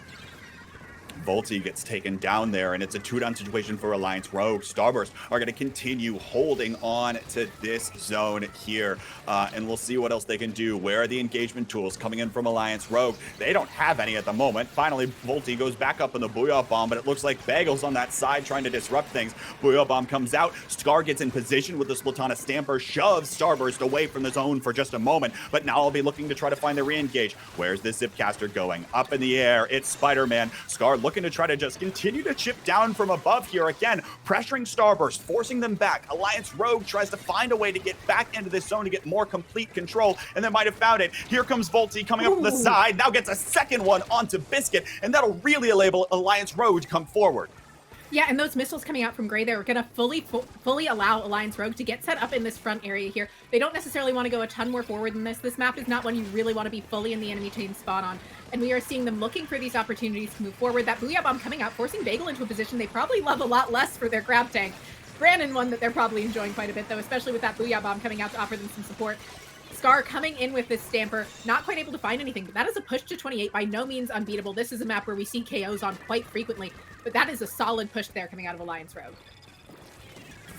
Volty gets taken down there, and it's a 2-down situation for Alliance Rogue. Starburst are going to continue holding on to this zone here, and we'll see what else they can do. Where are the engagement tools coming in from Alliance Rogue? They don't have any at the moment. Finally, Volty goes back up in the Booyah Bomb, but it looks like Bagel's on that side trying to disrupt things. Booyah Bomb comes out. Scar gets in position with the Splatana Stamper, shoves Starburst away from the zone for just a moment, but now I'll be looking to try to find the re-engage. Where's this Zipcaster going? Up in the air. It's Spider-Man. Scar looking to try to just continue to chip down from above here again, pressuring Starburst, forcing them back. Alliance Rogue tries to find a way to get back into this zone to get more complete control, and they might have found it. Here comes Volty coming up from the side, now gets a second one onto Biscuit, and that'll really enable Alliance Rogue to come forward. Yeah, and those missiles coming out from Gray there are going to fully allow Alliance Rogue to get set up in this front area here. They don't necessarily want to go a ton more forward than this. This map is not one you really want to be fully in the enemy chain spot on. And we are seeing them looking for these opportunities to move forward. That Booyah Bomb coming out, forcing Bagel into a position they probably love a lot less for their grab tank. Brandon one that they're probably enjoying quite a bit, though, especially with that Booyah Bomb coming out to offer them some support. Scar coming in with this Stamper, not quite able to find anything, but that is a push to 28, by no means unbeatable. This is a map where we see KOs on quite frequently, but that is a solid push there coming out of Alliance Rogue.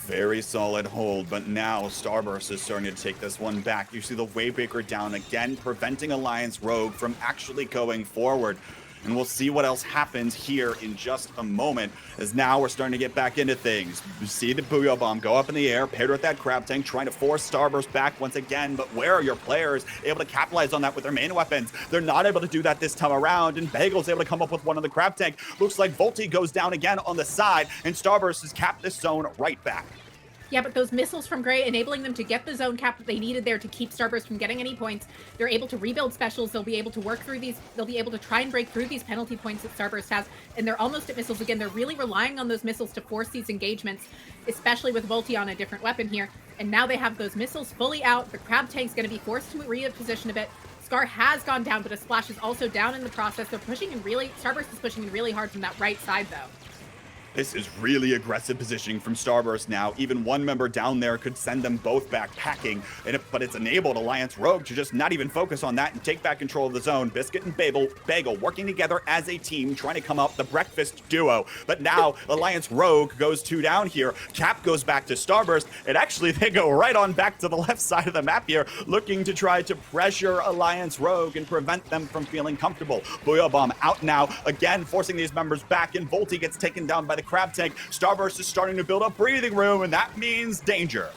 Very solid hold, but now Starburst is starting to take this one back. You see the Wavebreaker down again, preventing Alliance Rogue from actually going forward. And we'll see what else happens here in just a moment, as now we're starting to get back into things. You see the Booyah Bomb go up in the air, paired with that Crab Tank, trying to force Starburst back once again, but where are your players able to capitalize on that with their main weapons? They're not able to do that this time around, and Bagel's able to come up with one on the Crab Tank. Looks like Volty goes down again on the side, and Starburst has capped this zone right back. Yeah, but those missiles from Gray enabling them to get the zone cap that they needed there to keep Starburst from getting any points. They're able to rebuild specials. They'll be able to work through these. They'll be able to try and break through these penalty points that Starburst has. And they're almost at missiles again. They're really relying on those missiles to force these engagements, especially with Volty on a different weapon here. And now they have those missiles fully out. The Crab Tank's going to be forced to reposition a bit. Scar has gone down, but a Splash is also down in the process. They're pushing in really. Starburst is pushing in really hard from that right side, though. This is really aggressive positioning from Starburst now. Even one member down there could send them both back packing, but it's enabled Alliance Rogue to just not even focus on that and take back control of the zone. Biscuit and Bagel working together as a team, trying to come up the breakfast duo. But now Alliance Rogue goes 2 down here. Cap goes back to Starburst, and actually they go right on back to the left side of the map here, looking to try to pressure Alliance Rogue and prevent them from feeling comfortable. Booyah Bomb out now, again forcing these members back, and Volty gets taken down by the Crab Tank. Starburst is starting to build up breathing room, and that means danger.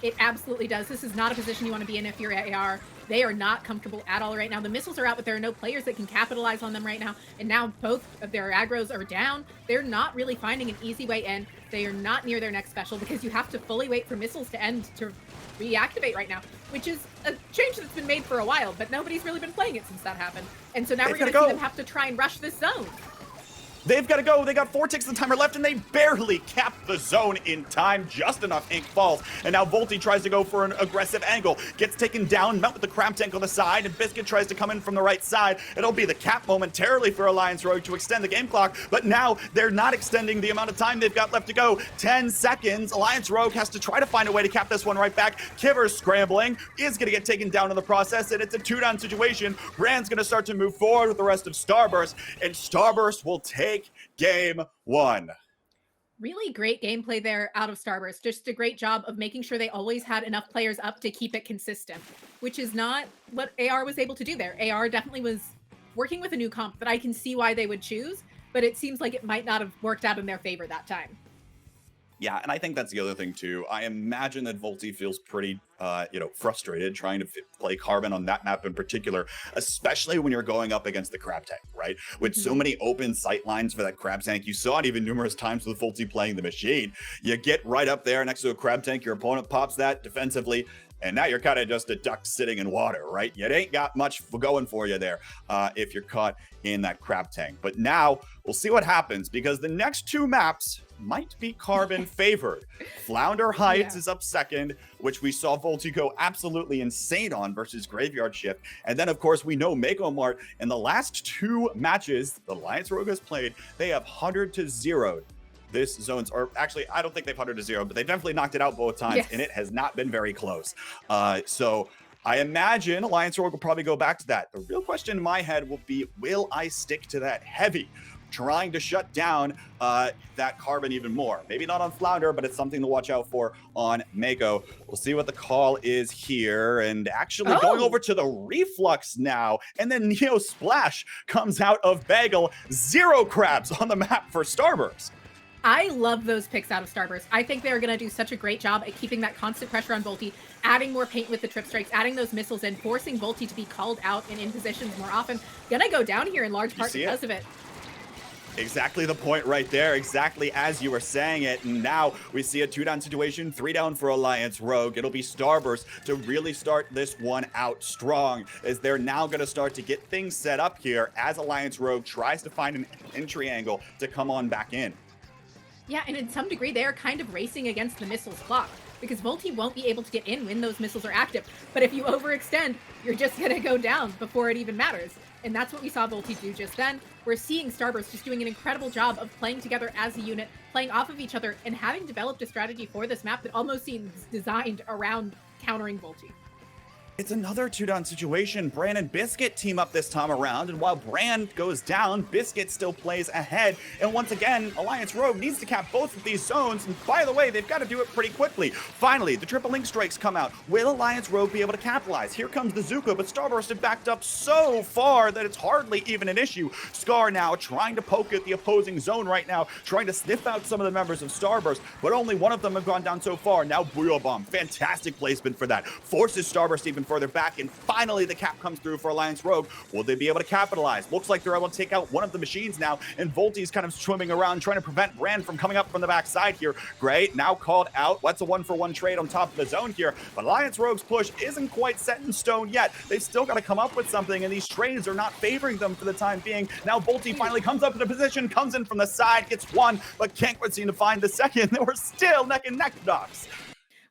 It absolutely does. This is not a position you want to be in if you're AR. They are not comfortable at all right now. The missiles are out, but there are no players that can capitalize on them right now. And now both of their aggros are down. They're not really finding an easy way in. They are not near their next special because you have to fully wait for missiles to end to reactivate right now, which is a change that's been made for a while, but nobody's really been playing it since that happened. And so now we're going to see them have to try and rush this zone. They've got to go. They got 4 ticks of the timer left, and they barely cap the zone in time. Just enough ink falls. And now Volty tries to go for an aggressive angle. Gets taken down, met with the Crab Tank on the side, and Biscuit tries to come in from the right side. It'll be the cap momentarily for Alliance Rogue to extend the game clock, but now they're not extending the amount of time they've got left to go. 10 seconds. Alliance Rogue has to try to find a way to cap this one right back. Kiver's scrambling, is going to get taken down in the process, and it's a 2-down situation. Brand's going to start to move forward with the rest of Starburst, and Starburst will take game 1. Really great gameplay there out of Starburst. Just a great job of making sure they always had enough players up to keep it consistent, which is not what AR was able to do there. AR definitely was working with a new comp that I can see why they would choose, but it seems like it might not have worked out in their favor that time. Yeah, and I think that's the other thing too. I imagine that Volti feels pretty, frustrated trying to play Carbon on that map in particular, especially when you're going up against the Crab Tank, right? With so many open sight lines for that Crab Tank. You saw it even numerous times with Volti playing the machine. You get right up there next to a Crab Tank, your opponent pops that defensively, and now you're kind of just a duck sitting in water, right? You ain't got much going for you there if you're caught in that Crab Tank. But now we'll see what happens, because the next two maps might be Carbon favored. Flounder Heights is up second, which we saw Volti go absolutely insane on versus Graveyard Shift. And then, of course, we know Mako Mart in the last two matches the Alliance Rogue has played, they have 100-0 this zones, or actually, I don't think they've 100-0, but they definitely knocked it out both times, and it has not been very close. So I imagine Alliance Rogue will probably go back to that. The real question in my head will be, will I stick to that heavy, trying to shut down that Carbon even more? Maybe not on Flounder, but it's something to watch out for on Mako. We'll see what the call is here. And actually going over to the Reflux now, and then Neo Splash comes out of Bagel. 0 crabs on the map for Starburst. I love those picks out of Starburst. I think they're going to do such a great job at keeping that constant pressure on Volti, adding more paint with the trip strikes, adding those missiles in, forcing Volti to be called out and in positions more often. Gonna go down here in large part because of it. Exactly the point right there, exactly as you were saying it. And now we see a 2-down situation, 3 down for Alliance Rogue. It'll be Starburst to really start this one out strong, as they're now going to start to get things set up here as Alliance Rogue tries to find an entry angle to come on back in. Yeah, and in some degree, they are kind of racing against the missiles clock, because Volti won't be able to get in when those missiles are active. But if you overextend, you're just going to go down before it even matters. And that's what we saw Volti do just then. We're seeing Starburst just doing an incredible job of playing together as a unit, playing off of each other, and having developed a strategy for this map that almost seems designed around countering Volti. It's another 2-down situation. Bran and Biscuit team up this time around, and while Bran goes down, Biscuit still plays ahead. And once again, Alliance Rogue needs to cap both of these zones, and by the way, they've got to do it pretty quickly. Finally, the triple link strikes come out. Will Alliance Rogue be able to capitalize? Here comes the Zuko, but Starburst had backed up so far that it's hardly even an issue. Scar now trying to poke at the opposing zone right now, trying to sniff out some of the members of Starburst, but only one of them have gone down so far. Now Booyah Bomb, fantastic placement for that. Forces Starburst even further back, and finally the cap comes through for Alliance Rogue. Will they be able to capitalize? Looks like they're able to take out one of the machines now, and Volti's kind of swimming around trying to prevent Brand from coming up from the backside here. Great, now called out. What's a 1-for-1 trade on top of the zone here? But Alliance Rogue's push isn't quite set in stone yet. They've still got to come up with something, and these trades are not favoring them for the time being. Now Volti finally comes up in a position, comes in from the side, gets one, but can't quite seem to find the second. They were still neck and neck, Docs.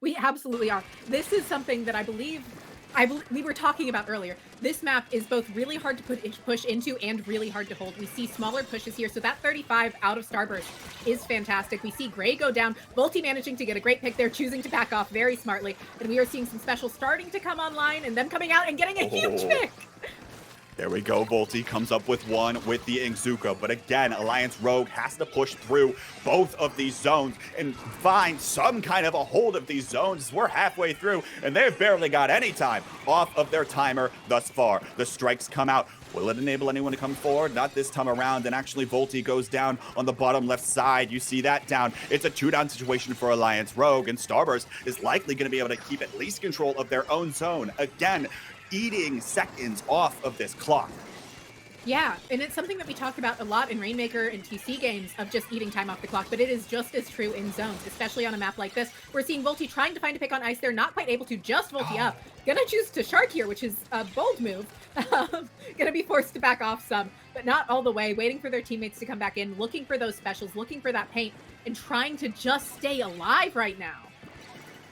We absolutely are. This is something that I believe we were talking about earlier. This map is both really hard to push into and really hard to hold. We see smaller pushes here, so that 35 out of Starburst is fantastic. We see Gray go down, Volti managing to get a great pick there, choosing to back off very smartly, and we are seeing some specials starting to come online, and them coming out and getting a huge pick. There we go. Volti comes up with one with the Inkzuka. But again, Alliance Rogue has to push through both of these zones and find some kind of a hold of these zones. We're halfway through, and they've barely got any time off of their timer thus far. The strikes come out. Will it enable anyone to come forward? Not this time around. And actually, Volti goes down on the bottom left side. You see that down. It's a 2-down situation for Alliance Rogue, and Starburst is likely going to be able to keep at least control of their own zone. Again, eating seconds off of this clock. Yeah, and it's something that we talk about a lot in Rainmaker and TC games of just eating time off the clock, but it is just as true in zones, especially on a map like this. We're seeing Volti trying to find a pick on ice. They're not quite able to, just Volti up. Gonna choose to Shark here, which is a bold move. Gonna be forced to back off some, but not all the way, waiting for their teammates to come back in, looking for those specials, looking for that paint, and trying to just stay alive right now.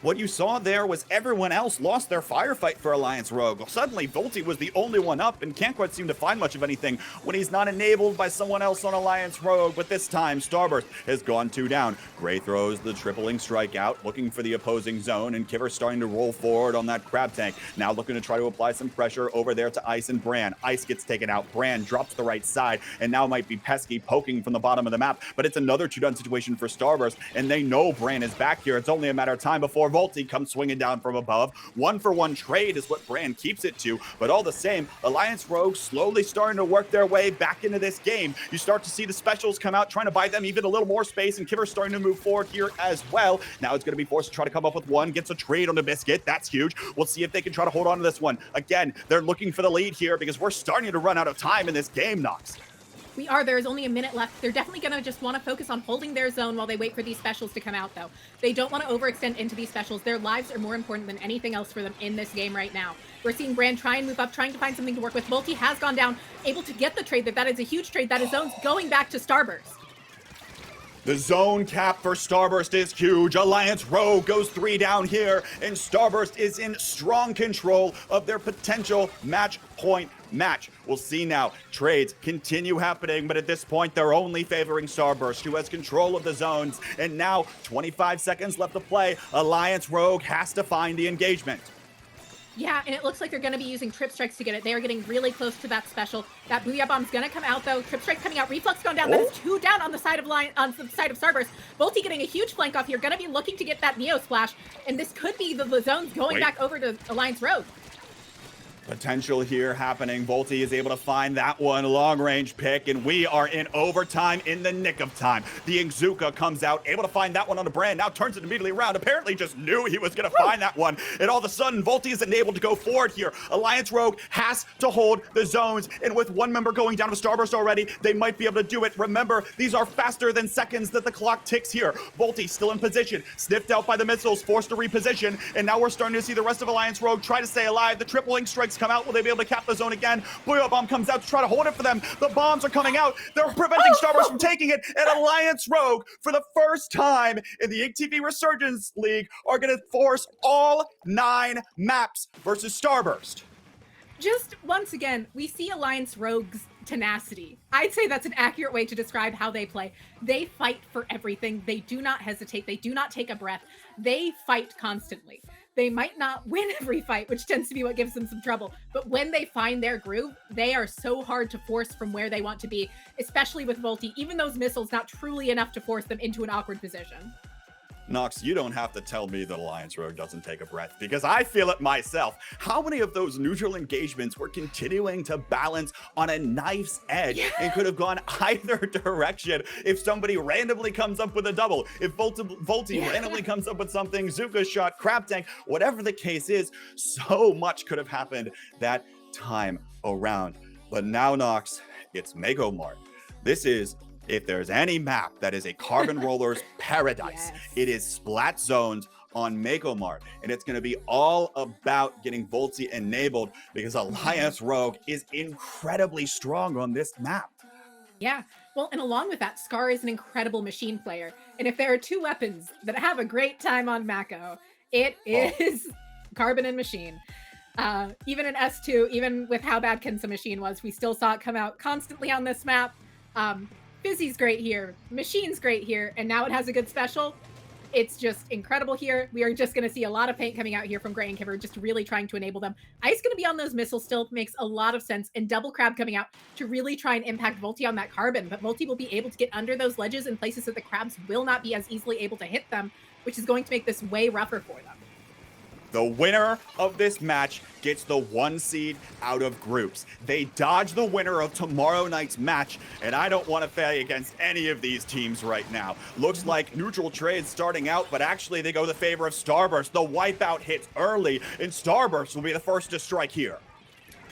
What you saw there was everyone else lost their firefight for Alliance Rogue. Suddenly, Volti was the only one up and can't quite seem to find much of anything when he's not enabled by someone else on Alliance Rogue. But this time, Starburst has gone 2 down. Gray throws the tripling strike out, looking for the opposing zone, and Kiver's starting to roll forward on that Crab Tank. Now looking to try to apply some pressure over there to Ice and Bran. Ice gets taken out. Bran drops to the right side, and now might be Pesky poking from the bottom of the map. But it's another 2-down situation for Starburst, and they know Bran is back here. It's only a matter of time before before Volti comes swinging down from above. 1-for-1 trade is what Brand keeps it to, but all the same, Alliance Rogue slowly starting to work their way back into this game. You start to see the specials come out, trying to buy them even a little more space, and Kiver starting to move forward here as well. Now it's going to be forced to try to come up with one, gets a trade on the Biscuit. That's huge. We'll see if they can try to hold on to this one. Again, they're looking for the lead here because we're starting to run out of time in this game, Nox. We are. There's only a minute left. They're definitely going to just want to focus on holding their zone while they wait for these specials to come out, though. They don't want to overextend into these specials. Their lives are more important than anything else for them in this game right now. We're seeing Brand try and move up, trying to find something to work with. Volti has gone down, able to get the trade. That is a huge trade. That is zones going back to Starburst. The zone cap for Starburst is huge. Alliance Rogue goes 3 down here, and Starburst is in strong control of their potential match point match. We'll see now. Trades continue happening, but at this point, they're only favoring Starburst, who has control of the zones. And now, 25 seconds left to play. Alliance Rogue has to find the engagement. Yeah, and it looks like they're going to be using Trip Strikes to get it. They are getting really close to that special. That Booyah Bomb's going to come out, though. Trip Strike coming out. Reflux going down. That is 2 down on the side of Starburst. Volti getting a huge flank off here. Going to be looking to get that Neo Splash. And this could be the zones going back over to Alliance Rogue. Potential here happening. Volti is able to find that one long-range pick, and we are in overtime in the nick of time. The Inkzuka comes out, able to find that one on the Brand, now turns it immediately around. Apparently just knew he was going to find that one, and all of a sudden, Volti is enabled to go forward here. Alliance Rogue has to hold the zones, and with one member going down to Starburst already, they might be able to do it. Remember, these are faster than seconds that the clock ticks here. Volti still in position, sniffed out by the missiles, forced to reposition, and now we're starting to see the rest of Alliance Rogue try to stay alive. The triple Ink strikes come out. Will they be able to cap the zone again? Booyah Bomb comes out to try to hold it for them. The bombs are coming out. They're preventing Starburst from taking it. And Alliance Rogue, for the first time in the InkTV Resurgence League, are going to force all 9 maps versus Starburst. Just once again, we see Alliance Rogue's tenacity. I'd say that's an accurate way to describe how they play. They fight for everything. They do not hesitate. They do not take a breath. They fight constantly. They might not win every fight, which tends to be what gives them some trouble. But when they find their groove, they are so hard to force from where they want to be, especially with Volti. Even those missiles, not truly enough to force them into an awkward position. Nox, you don't have to tell me that Alliance Rogue doesn't take a breath, because I feel it myself. How many of those neutral engagements were continuing to balance on a knife's edge and could have gone either direction if somebody randomly comes up with a double, if Volti randomly comes up with something, Zuka shot, Crab Tank, whatever the case is, so much could have happened that time around. But now, Nox, it's Mako Mart. This is, if there's any map that is a Carbon Roller's paradise, it is Splat Zones on Mako Mart. And it's going to be all about getting Volti enabled because Alliance Rogue is incredibly strong on this map. Yeah, well, and along with that, Scar is an incredible machine player. And if there are 2 weapons that have a great time on Mako, it is Carbon and Machine. Even in S2, even with how bad Kensa Machine was, we still saw it come out constantly on this map. Fizzy's great here, Machine's great here, and now it has a good special. It's just incredible here. We are just going to see a lot of paint coming out here from Gray and Kiver, just really trying to enable them. Ice going to be on those missiles still makes a lot of sense, and Double Crab coming out to really try and impact Volti on that Carbon, but Volti will be able to get under those ledges in places that the Crabs will not be as easily able to hit them, which is going to make this way rougher for them. The winner of this match gets the 1 seed out of groups. They dodge the winner of tomorrow night's match, and I don't want to play against any of these teams right now. Looks like neutral trades starting out, but actually they go the favor of Starburst. The wipeout hits early, and Starburst will be the first to strike here.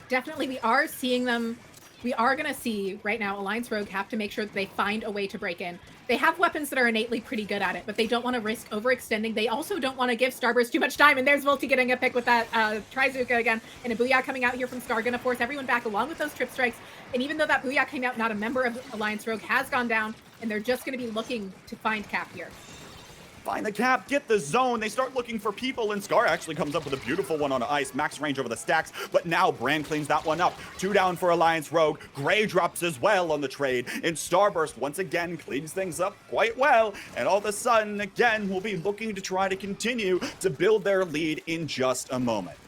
Definitely, we are seeing them. We are going to see right now Alliance Rogue have to make sure that they find a way to break in. They have weapons that are innately pretty good at it, but they don't want to risk overextending. They also don't want to give Starburst too much time, and there's Volti getting a pick with that Trizuka again, and a Booyah coming out here from Scar, going to force everyone back along with those trip strikes. And even though that Booyah came out, not a member of Alliance Rogue has gone down, and they're just going to be looking to find Cap here. Find the cap, get the zone. They start looking for people, and Scar actually comes up with a beautiful one on ice. Max range over the stacks, but now Brand cleans that one up. 2 down for Alliance Rogue. Gray drops as well on the trade, and Starburst once again cleans things up quite well. And all of a sudden, again, we'll be looking to try to continue to build their lead in just a moment.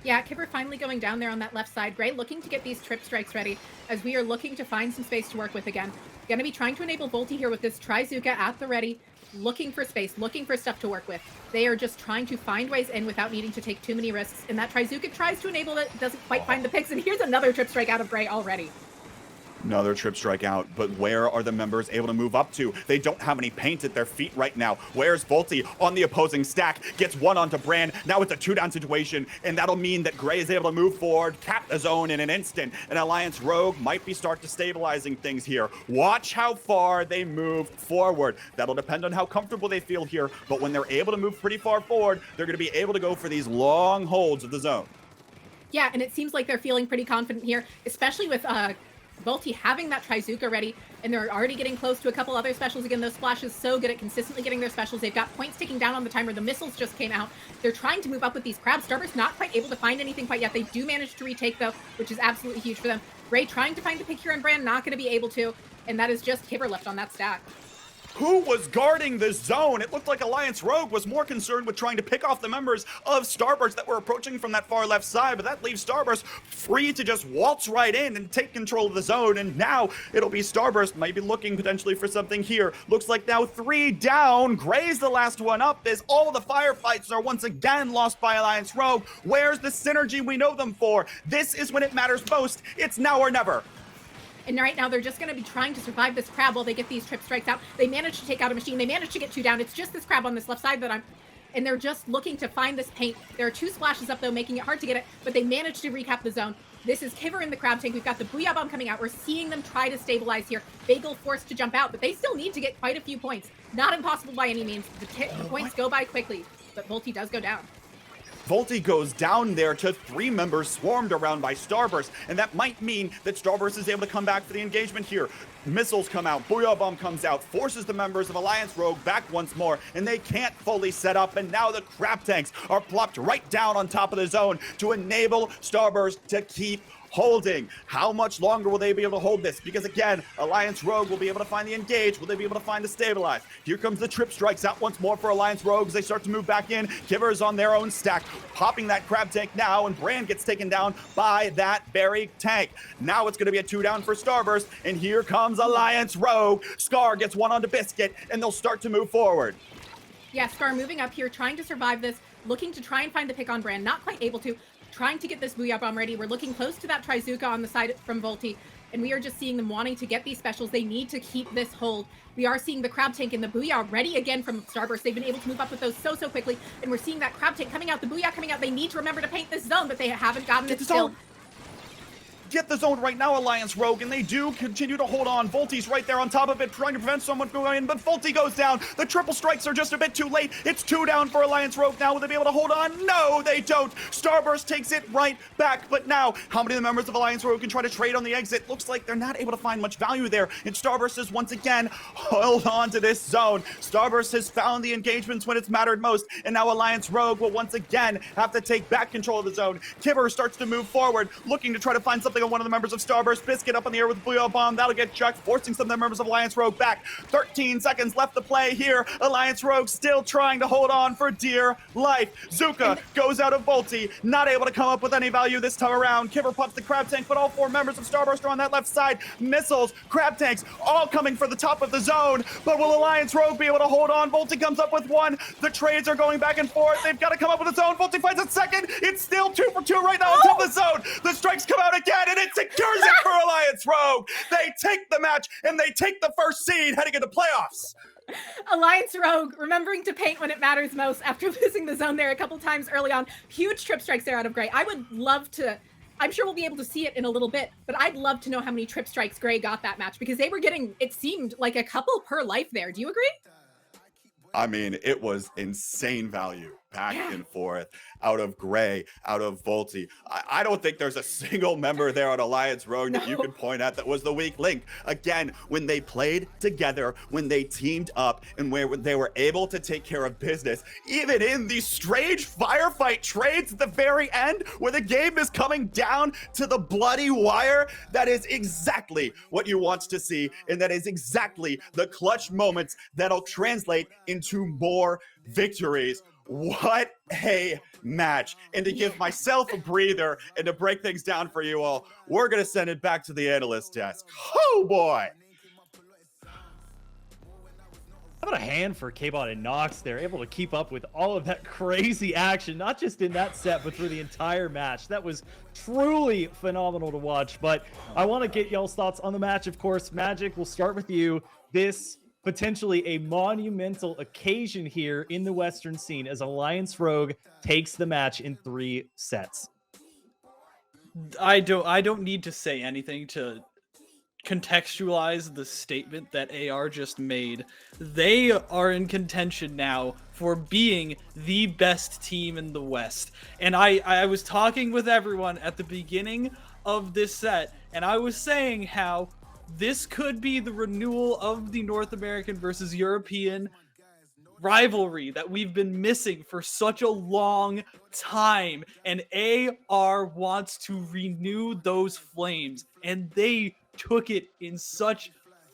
Yeah, Kipper finally going down there on that left side. Gray looking to get these trip strikes ready as we are looking to find some space to work with again. Going to be trying to enable Volty here with this Trizuka at the ready, looking for space, looking for stuff to work with. They are just trying to find ways in without needing to take too many risks. And that Trizuka tries to enable it, doesn't quite find the picks. And here's another trip strike out of Gray already. Another trip strike out, but where are the members able to move up to? They don't have any paint at their feet right now. Where's Volty on the opposing stack? Gets one onto Brand. Now it's a 2-down situation, and that'll mean that Gray is able to move forward, cap the zone in an instant. And Alliance Rogue might be start to stabilizing things here. Watch how far they move forward. That'll depend on how comfortable they feel here, but when they're able to move pretty far forward, they're going to be able to go for these long holds of the zone. Yeah, and it seems like they're feeling pretty confident here, especially with Volty having that Trizuka ready, and they're already getting close to a couple other specials. Again, those splashes so good at consistently getting their specials. They've got points ticking down on the timer. The missiles just came out. They're trying to move up with these crabs. Starburst not quite able to find anything quite yet. They do manage to retake, though, which is absolutely huge for them. Ray trying to find the pick here on Brand, not going to be able to, and that is just Kipper left on that stack. Who was guarding this zone? It looked like Alliance Rogue was more concerned with trying to pick off the members of Starburst that were approaching from that far left side, but that leaves Starburst free to just waltz right in and take control of the zone, and now it'll be Starburst maybe looking potentially for something here. Looks like now 3 down. Gray's the last one up as all the firefights are once again lost by Alliance Rogue. Where's the synergy we know them for? This is when it matters most. It's now or never. And right now, they're just going to be trying to survive this crab while they get these trip strikes out. They manage to take out a machine. They manage to get 2 down. It's just this crab on this left side that and they're just looking to find this paint. There are 2 splashes up, though, making it hard to get it, but they manage to recap the zone. This is Kipper in the crab tank. We've got the Booyah Bomb coming out. We're seeing them try to stabilize here. Bagel forced to jump out, but they still need to get quite a few points. Not impossible by any means. The points go by quickly, but Volty does go down. Volty goes down there to 3 members swarmed around by Starburst, and that might mean that Starburst is able to come back for the engagement here. Missiles come out, Booyah Bomb comes out, forces the members of Alliance Rogue back once more, and they can't fully set up, and now the crab tanks are plopped right down on top of the zone to enable Starburst to keep holding. How much longer will they be able to hold this? Because again, Alliance Rogue will be able to find the engage. Will they be able to find the stabilize? Here comes the trip strikes out once more for Alliance Rogue as they start to move back in. Kivers on their own stack, popping that crab tank now, and Brand gets taken down by that berry tank. Now it's going to be a 2 down for Starburst, and here comes Alliance Rogue. Scar gets one onto Biscuit, and they'll start to move forward. Yeah, Scar moving up here, trying to survive this, looking to try and find the pick on Brand, not quite able to. Trying to get this Booyah Bomb ready. We're looking close to that Trizuka on the side from Volty, and we are just seeing them wanting to get these specials. They need to keep this hold. We are seeing the crab tank and the Booyah ready again from Starburst. They've been able to move up with those so quickly, and we're seeing that crab tank coming out, the Booyah coming out. They need to remember to paint this zone, but they haven't gotten it still. Get the zone right now, Alliance Rogue, and they do continue to hold on. Volty's right there on top of it, trying to prevent someone from going in, but Volty goes down. The triple strikes are just a bit too late. It's 2 down for Alliance Rogue now. Will they be able to hold on? No, they don't. Starburst takes it right back, but now, how many of the members of Alliance Rogue can try to trade on the exit? Looks like they're not able to find much value there, and Starburst is once again held on to this zone. Starburst has found the engagements when it's mattered most, and now Alliance Rogue will once again have to take back control of the zone. Kibber starts to move forward, looking to try to find something on one of the members of Starburst. Biscuit up in the air with Booyah Bomb. That'll get chucked, forcing some of the members of Alliance Rogue back. 13 seconds left to play here. Alliance Rogue still trying to hold on for dear life. Zuka goes out of Volty, not able to come up with any value this time around. Kibber pops the crab tank, but all 4 members of Starburst are on that left side. Missiles, crab tanks, all coming for the top of the zone. But will Alliance Rogue be able to hold on? Volty comes up with 1. The trades are going back and forth. They've got to come up with its own. Volty finds a second. It's still 2 for 2 right now on top of the zone. The strikes come out again, and it secures it for Alliance Rogue. They take the match, and they take the first seed heading into playoffs. Alliance Rogue remembering to paint when it matters most after losing the zone there a couple times early on. Huge trip strikes there out of Gray. I would love to, I'm sure we'll be able to see it in a little bit, but I'd love to know how many trip strikes Gray got that match, because they were getting, it seemed like a couple per life there. Do you agree? I mean, it was insane value back and forth out of Gray, out of Volty. I don't think there's a single member there on Alliance Rogue that you can point at that was the weak link. Again, when they played together, when they teamed up, and when they were able to take care of business, even in these strange firefight trades at the very end, where the game is coming down to the bloody wire, that is exactly what you want to see, and that is exactly the clutch moments that'll translate into more victories. What a match. And to give myself a breather and to break things down for you all, we're going to send it back to the analyst desk. Oh boy. How about a hand for K-Bot and Nox there, able to keep up with all of that crazy action, not just in that set, but through the entire match. That was truly phenomenal to watch. But I want to get y'all's thoughts on the match, of course. Magic, we'll start with you. This potentially a monumental occasion here in the Western scene as Alliance Rogue takes the match in 3 sets. I don't need to say anything to contextualize the statement that AR just made. They are in contention now for being the best team in the West. And I was talking with everyone at the beginning of this set, and I was saying how this could be the renewal of the North American versus European rivalry that we've been missing for such a long time. And AR wants to renew those flames, and they took it in such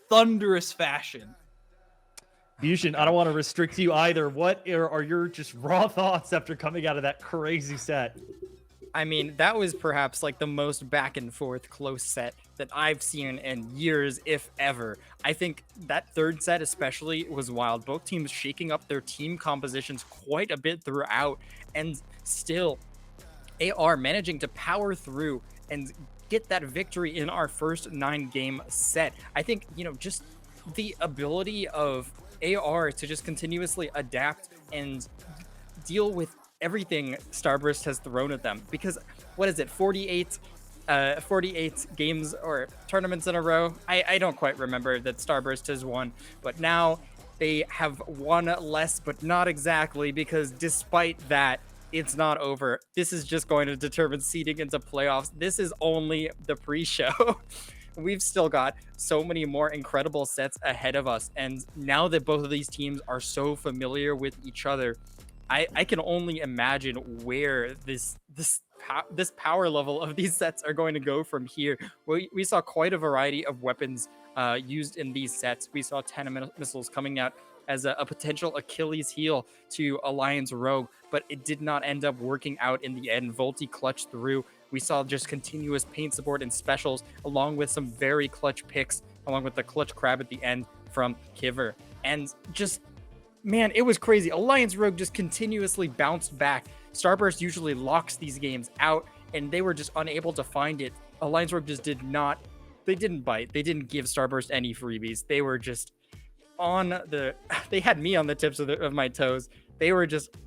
thunderous fashion. Fusion, I don't want to restrict you either. What are your just raw thoughts after coming out of that crazy set? I mean, that was perhaps like the most back and forth close set that I've seen in years, if ever. I think that third set especially was wild. Both teams shaking up their team compositions quite a bit throughout, and still AR managing to power through and get that victory in our first 9-game set. I think, you know, just the ability of AR to just continuously adapt and deal with everything Starburst has thrown at them, because what is it, 48 games or tournaments in a row? I don't quite remember that Starburst has won, but now they have one less, but not exactly, because despite that, it's not over. This is just going to determine seeding into playoffs. This is only the pre-show. We've still got so many more incredible sets ahead of us, and now that both of these teams are so familiar with each other, I can only imagine where this power level of these sets are going to go from here. We saw quite a variety of weapons used in these sets. We saw 10 missiles coming out as a potential Achilles heel to Alliance Rogue, but it did not end up working out in the end. Volti clutched through. We saw just continuous paint support and specials, along with some very clutch picks, along with the clutch crab at the end from Kiver. And just, man, it was crazy. Alliance Rogue just continuously bounced back. Starburst usually locks these games out, and they were just unable to find it. Alliance Rogue just didn't bite. They didn't give Starburst any freebies. They were just they had me on the tips of my toes. They were just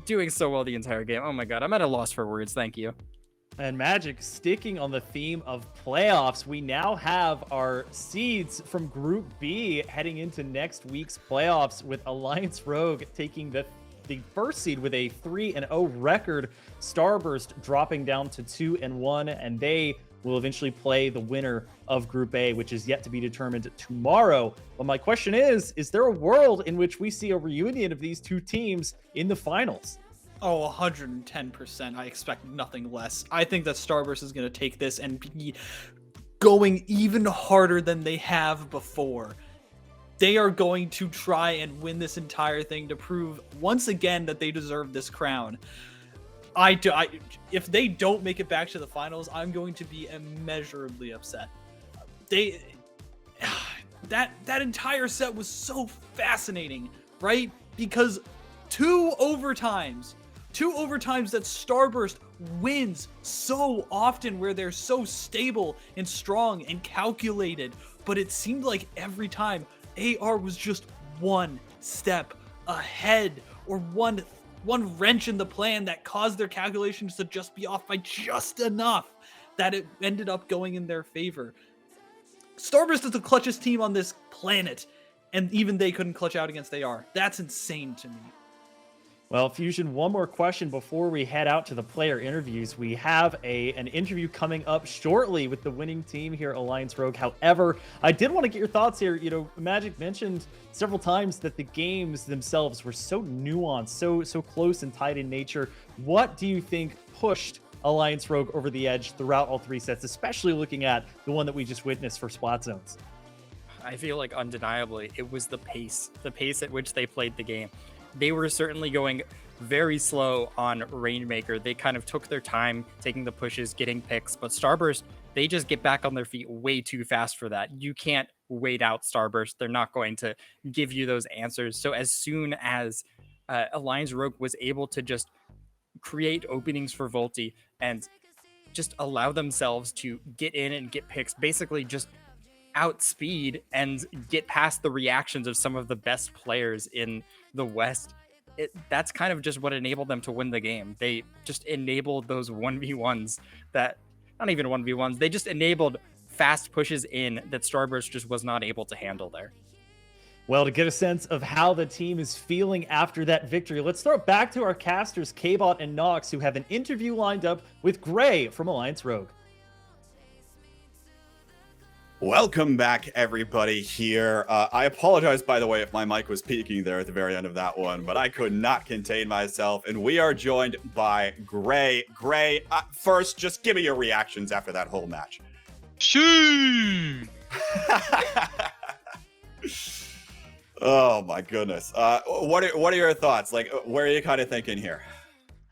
doing so well the entire game. Oh my god, I'm at a loss for words. Thank you. And Magic, sticking on the theme of playoffs, we now have our seeds from Group B heading into next week's playoffs, with Alliance Rogue taking the first seed with a 3-0 record, Starburst dropping down to 2-1, and they will eventually play the winner of Group A, which is yet to be determined tomorrow. But my question is there a world in which we see a reunion of these two teams in the finals? Oh, 110%. I expect nothing less. I think that Starburst is going to take this and be going even harder than they have before. They are going to try and win this entire thing to prove once again that they deserve this crown. If they don't make it back to the finals, I'm going to be immeasurably upset. That entire set was so fascinating, right? Because two overtimes that Starburst wins so often, where they're so stable and strong and calculated, but it seemed like every time AR was just one step ahead, or one wrench in the plan that caused their calculations to just be off by just enough that it ended up going in their favor. Starburst is the clutchest team on this planet, and even they couldn't clutch out against AR. That's insane to me. Well, Fusion, one more question before we head out to the player interviews. We have an interview coming up shortly with the winning team here, Alliance Rogue. However, I did want to get your thoughts here. You know, Magic mentioned several times that the games themselves were so nuanced, so close and tight in nature. What do you think pushed Alliance Rogue over the edge throughout all 3 sets, especially looking at the one that we just witnessed for Splat Zones? I feel like undeniably it was the pace at which they played the game. They were certainly going very slow on Rainmaker. They kind of took their time taking the pushes, getting picks, but Starburst, they just get back on their feet way too fast for that. You can't wait out Starburst. They're not going to give you those answers. So as soon as Alliance Rogue was able to just create openings for Volti and just allow themselves to get in and get picks, basically just outspeed and get past the reactions of some of the best players in the West, that's kind of just what enabled them to win the game. They just enabled those 1v1s that, not even 1v1s, they just enabled fast pushes in that Starburst just was not able to handle there. Well, to get a sense of how the team is feeling after that victory, let's throw it back to our casters, Kbot and Nox, who have an interview lined up with Gray from Alliance Rogue. Welcome back, everybody, here. I apologize, by the way, if my mic was peaking there at the very end of that one, but I could not contain myself, and we are joined by Gray. Gray, first, just give me your reactions after that whole match. Shoo! Oh my goodness. What are your thoughts? Like, where are you kind of thinking here?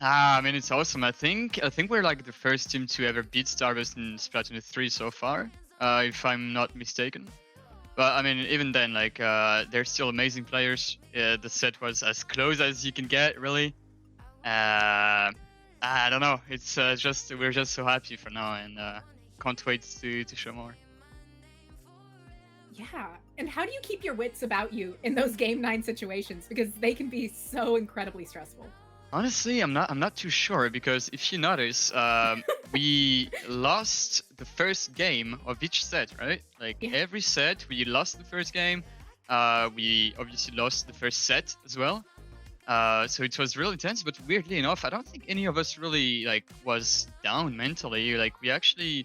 I mean, it's awesome. I think we're like the first team to ever beat Starburst in Splatoon 3 so far, if I'm not mistaken. But I mean, even then, like, they're still amazing players. The set was as close as you can get, really. I don't know. It's just we're just so happy for now, and can't wait to show more. Yeah, and how do you keep your wits about you in those Game 9 situations? Because they can be so incredibly stressful. Honestly, I'm not too sure, because if you notice, we lost the first game of each set, right? Like every set, we lost the first game. We obviously lost the first set as well. So it was really tense, but weirdly enough, I don't think any of us really like was down mentally. Like we actually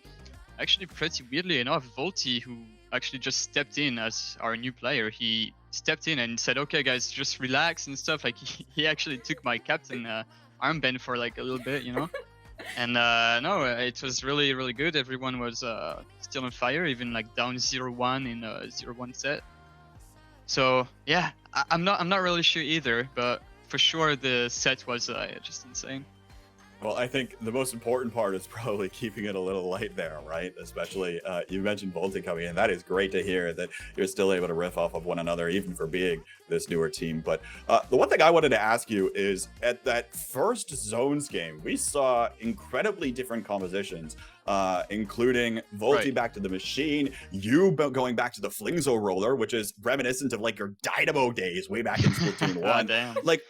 pretty weirdly enough, Volti, who actually just stepped in as our new player, he stepped in and said, okay guys, just relax and stuff. Like he actually took my captain armband for like a little bit, you know. And no, it was really, really good. Everyone was still on fire, even like down 0-1 in a 0-1 set. So yeah, I'm not really sure either, but for sure the set was just insane. Well, I think the most important part is probably keeping it a little light there, right? Especially, you mentioned Volti coming in. That is great to hear that you're still able to riff off of one another, even for being this newer team. But the one thing I wanted to ask you is, at that first Zones game, we saw incredibly different compositions, including Volti back to the machine, you going back to the Flingzo roller, which is reminiscent of like your Dynamo days way back in Splatoon 1. Damn. Like,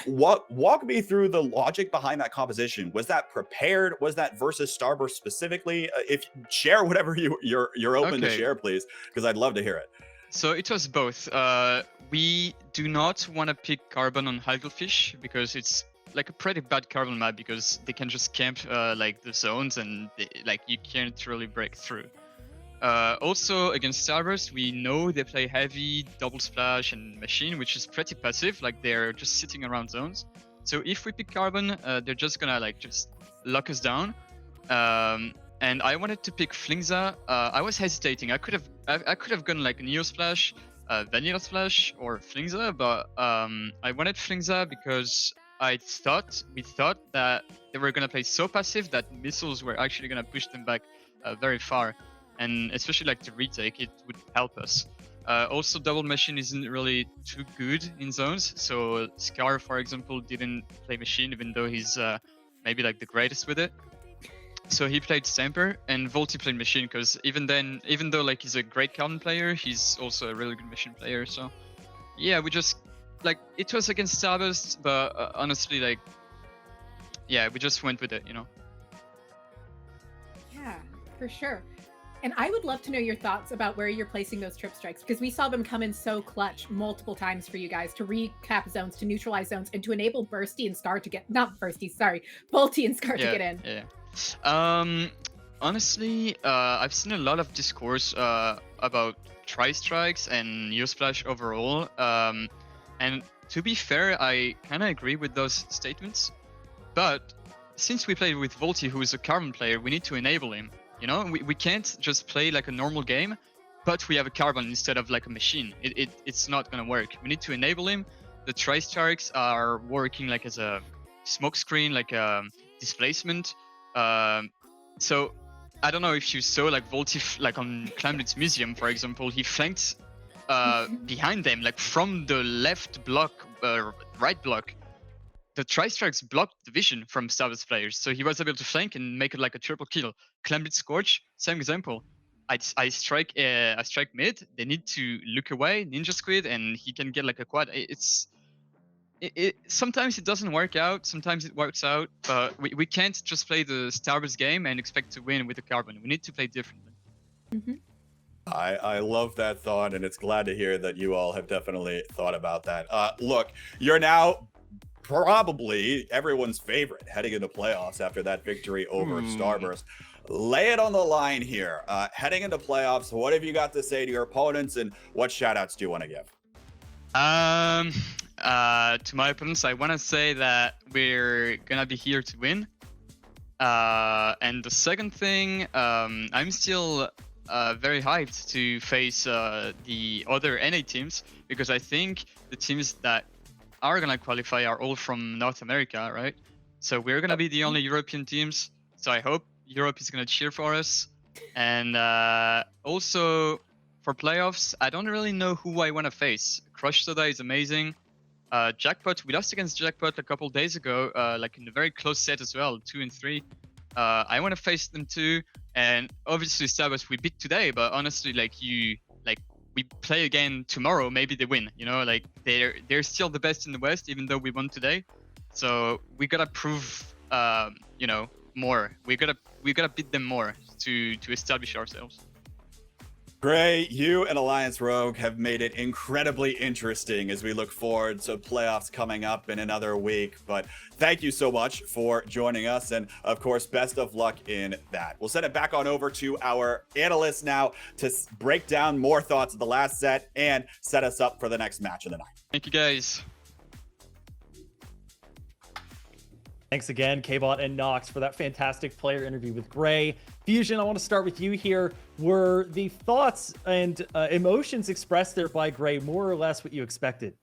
walk me through the logic behind that composition. Was that prepared? Was that versus Starburst specifically? If share whatever you're open to share, please, because I'd love to hear it. So it was both. We do not want to pick Carbon on Hagglefish because it's like a pretty bad Carbon map, because they can just camp like the zones and like you can't really break through. Also against Starburst, we know they play heavy, double splash, and machine, which is pretty passive. Like they're just sitting around zones. So if we pick Carbon, they're just gonna like just lock us down. And I wanted to pick Flingza. I was hesitating. I could have gone like Neo Splash, Vanilla Splash, or Flingza, but I wanted Flingza because we thought that they were gonna play so passive that missiles were actually gonna push them back very far, and especially like the retake, it would help us. Also, double machine isn't really too good in zones, so Scar, for example, didn't play machine, even though he's maybe like the greatest with it. So he played Stamper, and Volti played machine, because even though like he's a great Carbon player, he's also a really good machine player. So yeah, we just like, it was against Starburst, but honestly, like, yeah, we just went with it, you know. Yeah, for sure. And I would love to know your thoughts about where you're placing those trip strikes, because we saw them come in so clutch multiple times for you guys to recap zones, to neutralize zones, and to enable Bursty and Scar to get, not Bursty, sorry, Volti and Scar to get in. Yeah. Honestly, I've seen a lot of discourse about tri-strikes and Neo Splash overall. And to be fair, I kind of agree with those statements. But since we played with Volti, who is a Carbon player, we need to enable him. You know, we can't just play like a normal game, but we have a Carbon instead of like a machine. It's not gonna work. We need to enable him. the Tri-Strikes are working like as a smoke screen, like a displacement. So I don't know if you saw like Volti, like on Clam Museum, for example, he flanked behind them, like from the left block, right block. The Tri-Strikes blocked the vision from Starburst players, so he was able to flank and make it like a triple kill. Clam Scorche, same example. I strike mid, they need to look away, Ninja Squid, and he can get like a quad. Sometimes it doesn't work out, sometimes it works out, but we can't just play the Starburst game and expect to win with the Carbon. We need to play differently. Mm-hmm. I love that thought, and it's glad to hear that you all have definitely thought about that. Look, you're now probably everyone's favorite heading into playoffs after that victory over Starburst. Lay it on the line here. Heading into playoffs, what have you got to say to your opponents, and what shout-outs do you want to give? To my opponents, I want to say that we're gonna be here to win. And the second thing, I'm still very hyped to face the other NA teams, because I think the teams that are gonna qualify are all from North America, right? So we're gonna be the only European teams. So I hope Europe is gonna cheer for us. And also for playoffs, I don't really know who I want to face. Crush Soda is amazing. Jackpot, we lost against Jackpot a couple days ago, like in a very close set as well, 2 and 3. I want to face them too. And obviously Starburst we beat today, but honestly, we play again tomorrow, maybe they win. You know, like they're still the best in the West, even though we won today. So we gotta prove, more. We gotta beat them more to establish ourselves. Gray, you and Alliance Rogue have made it incredibly interesting as we look forward to playoffs coming up in another week. But thank you so much for joining us. And of course, best of luck in that. We'll send it back on over to our analysts now to break down more thoughts of the last set and set us up for the next match of the night. Thank you, guys. Thanks again, K-Bot and Nox, for that fantastic player interview with Gray. Fusion, I want to start with you here. Were the thoughts and emotions expressed there by Gray more or less what you expected?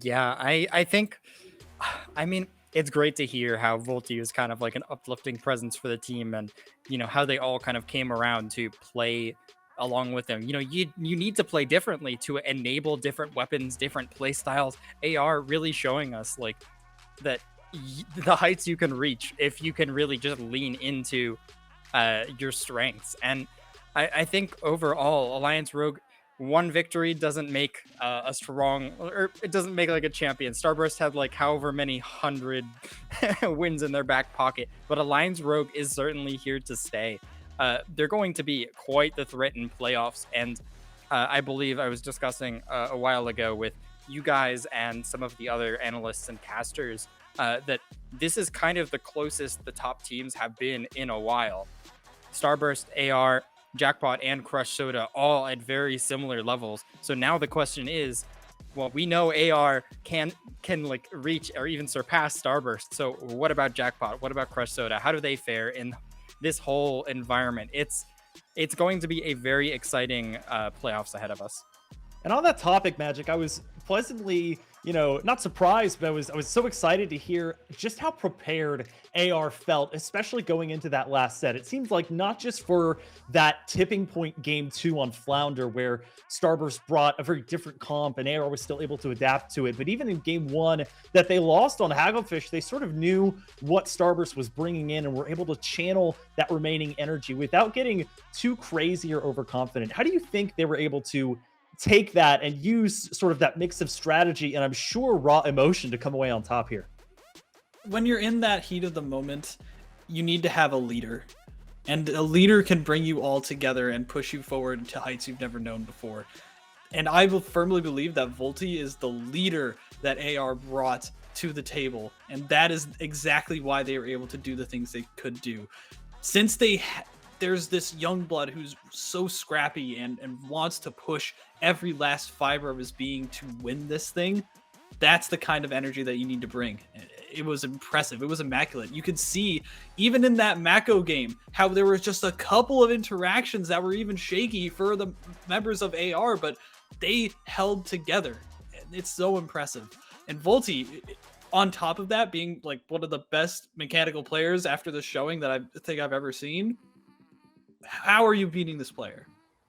Yeah, I think, I mean, it's great to hear how Volti is kind of like an uplifting presence for the team, and, how they all kind of came around to play along with them. You need to play differently to enable different weapons, different play styles. AR really showing us like that the heights you can reach if you can really just lean into your strengths. And I think overall, Alliance Rogue, one victory doesn't make a strong, or it doesn't make like a champion. Starburst had like however many 100 wins in their back pocket, but Alliance Rogue is certainly here to stay. They're going to be quite the threat in playoffs, and I believe I was discussing a while ago with you guys and some of the other analysts and casters that this is kind of the closest the top teams have been in a while. Starburst, AR, Jackpot, and Crush Soda all at very similar levels. So now the question is, well, we know AR can like reach or even surpass Starburst. So what about Jackpot? What about Crush Soda? How do they fare in this whole environment? It's going to be a very exciting playoffs ahead of us. And on that topic, Magic, I was pleasantly, not surprised, but I was so excited to hear just how prepared AR felt, especially going into that last set. It seems like not just for that tipping point game 2 on Flounder, where Starburst brought a very different comp and AR was still able to adapt to it, but even in game 1 that they lost on Hagglefish, they sort of knew what Starburst was bringing in and were able to channel that remaining energy without getting too crazy or overconfident. How do you think they were able to take that and use sort of that mix of strategy and I'm sure raw emotion to come away on top here? When you're in that heat of the moment, you need to have a leader. And a leader can bring you all together and push you forward to heights you've never known before. And I will firmly believe that Volti is the leader that AR brought to the table. And that is exactly why they were able to do the things they could do. Since there's this young blood who's so scrappy and wants to push every last fiber of his being to win this thing, that's the kind of energy that you need to bring. It was impressive. It was immaculate. You could see, even in that Mako game, how there was just a couple of interactions that were even shaky for the members of AR, but they held together. it's so impressive. And Volti, on top of that, being like one of the best mechanical players after the showing that I think I've ever seen. How are you beating this player?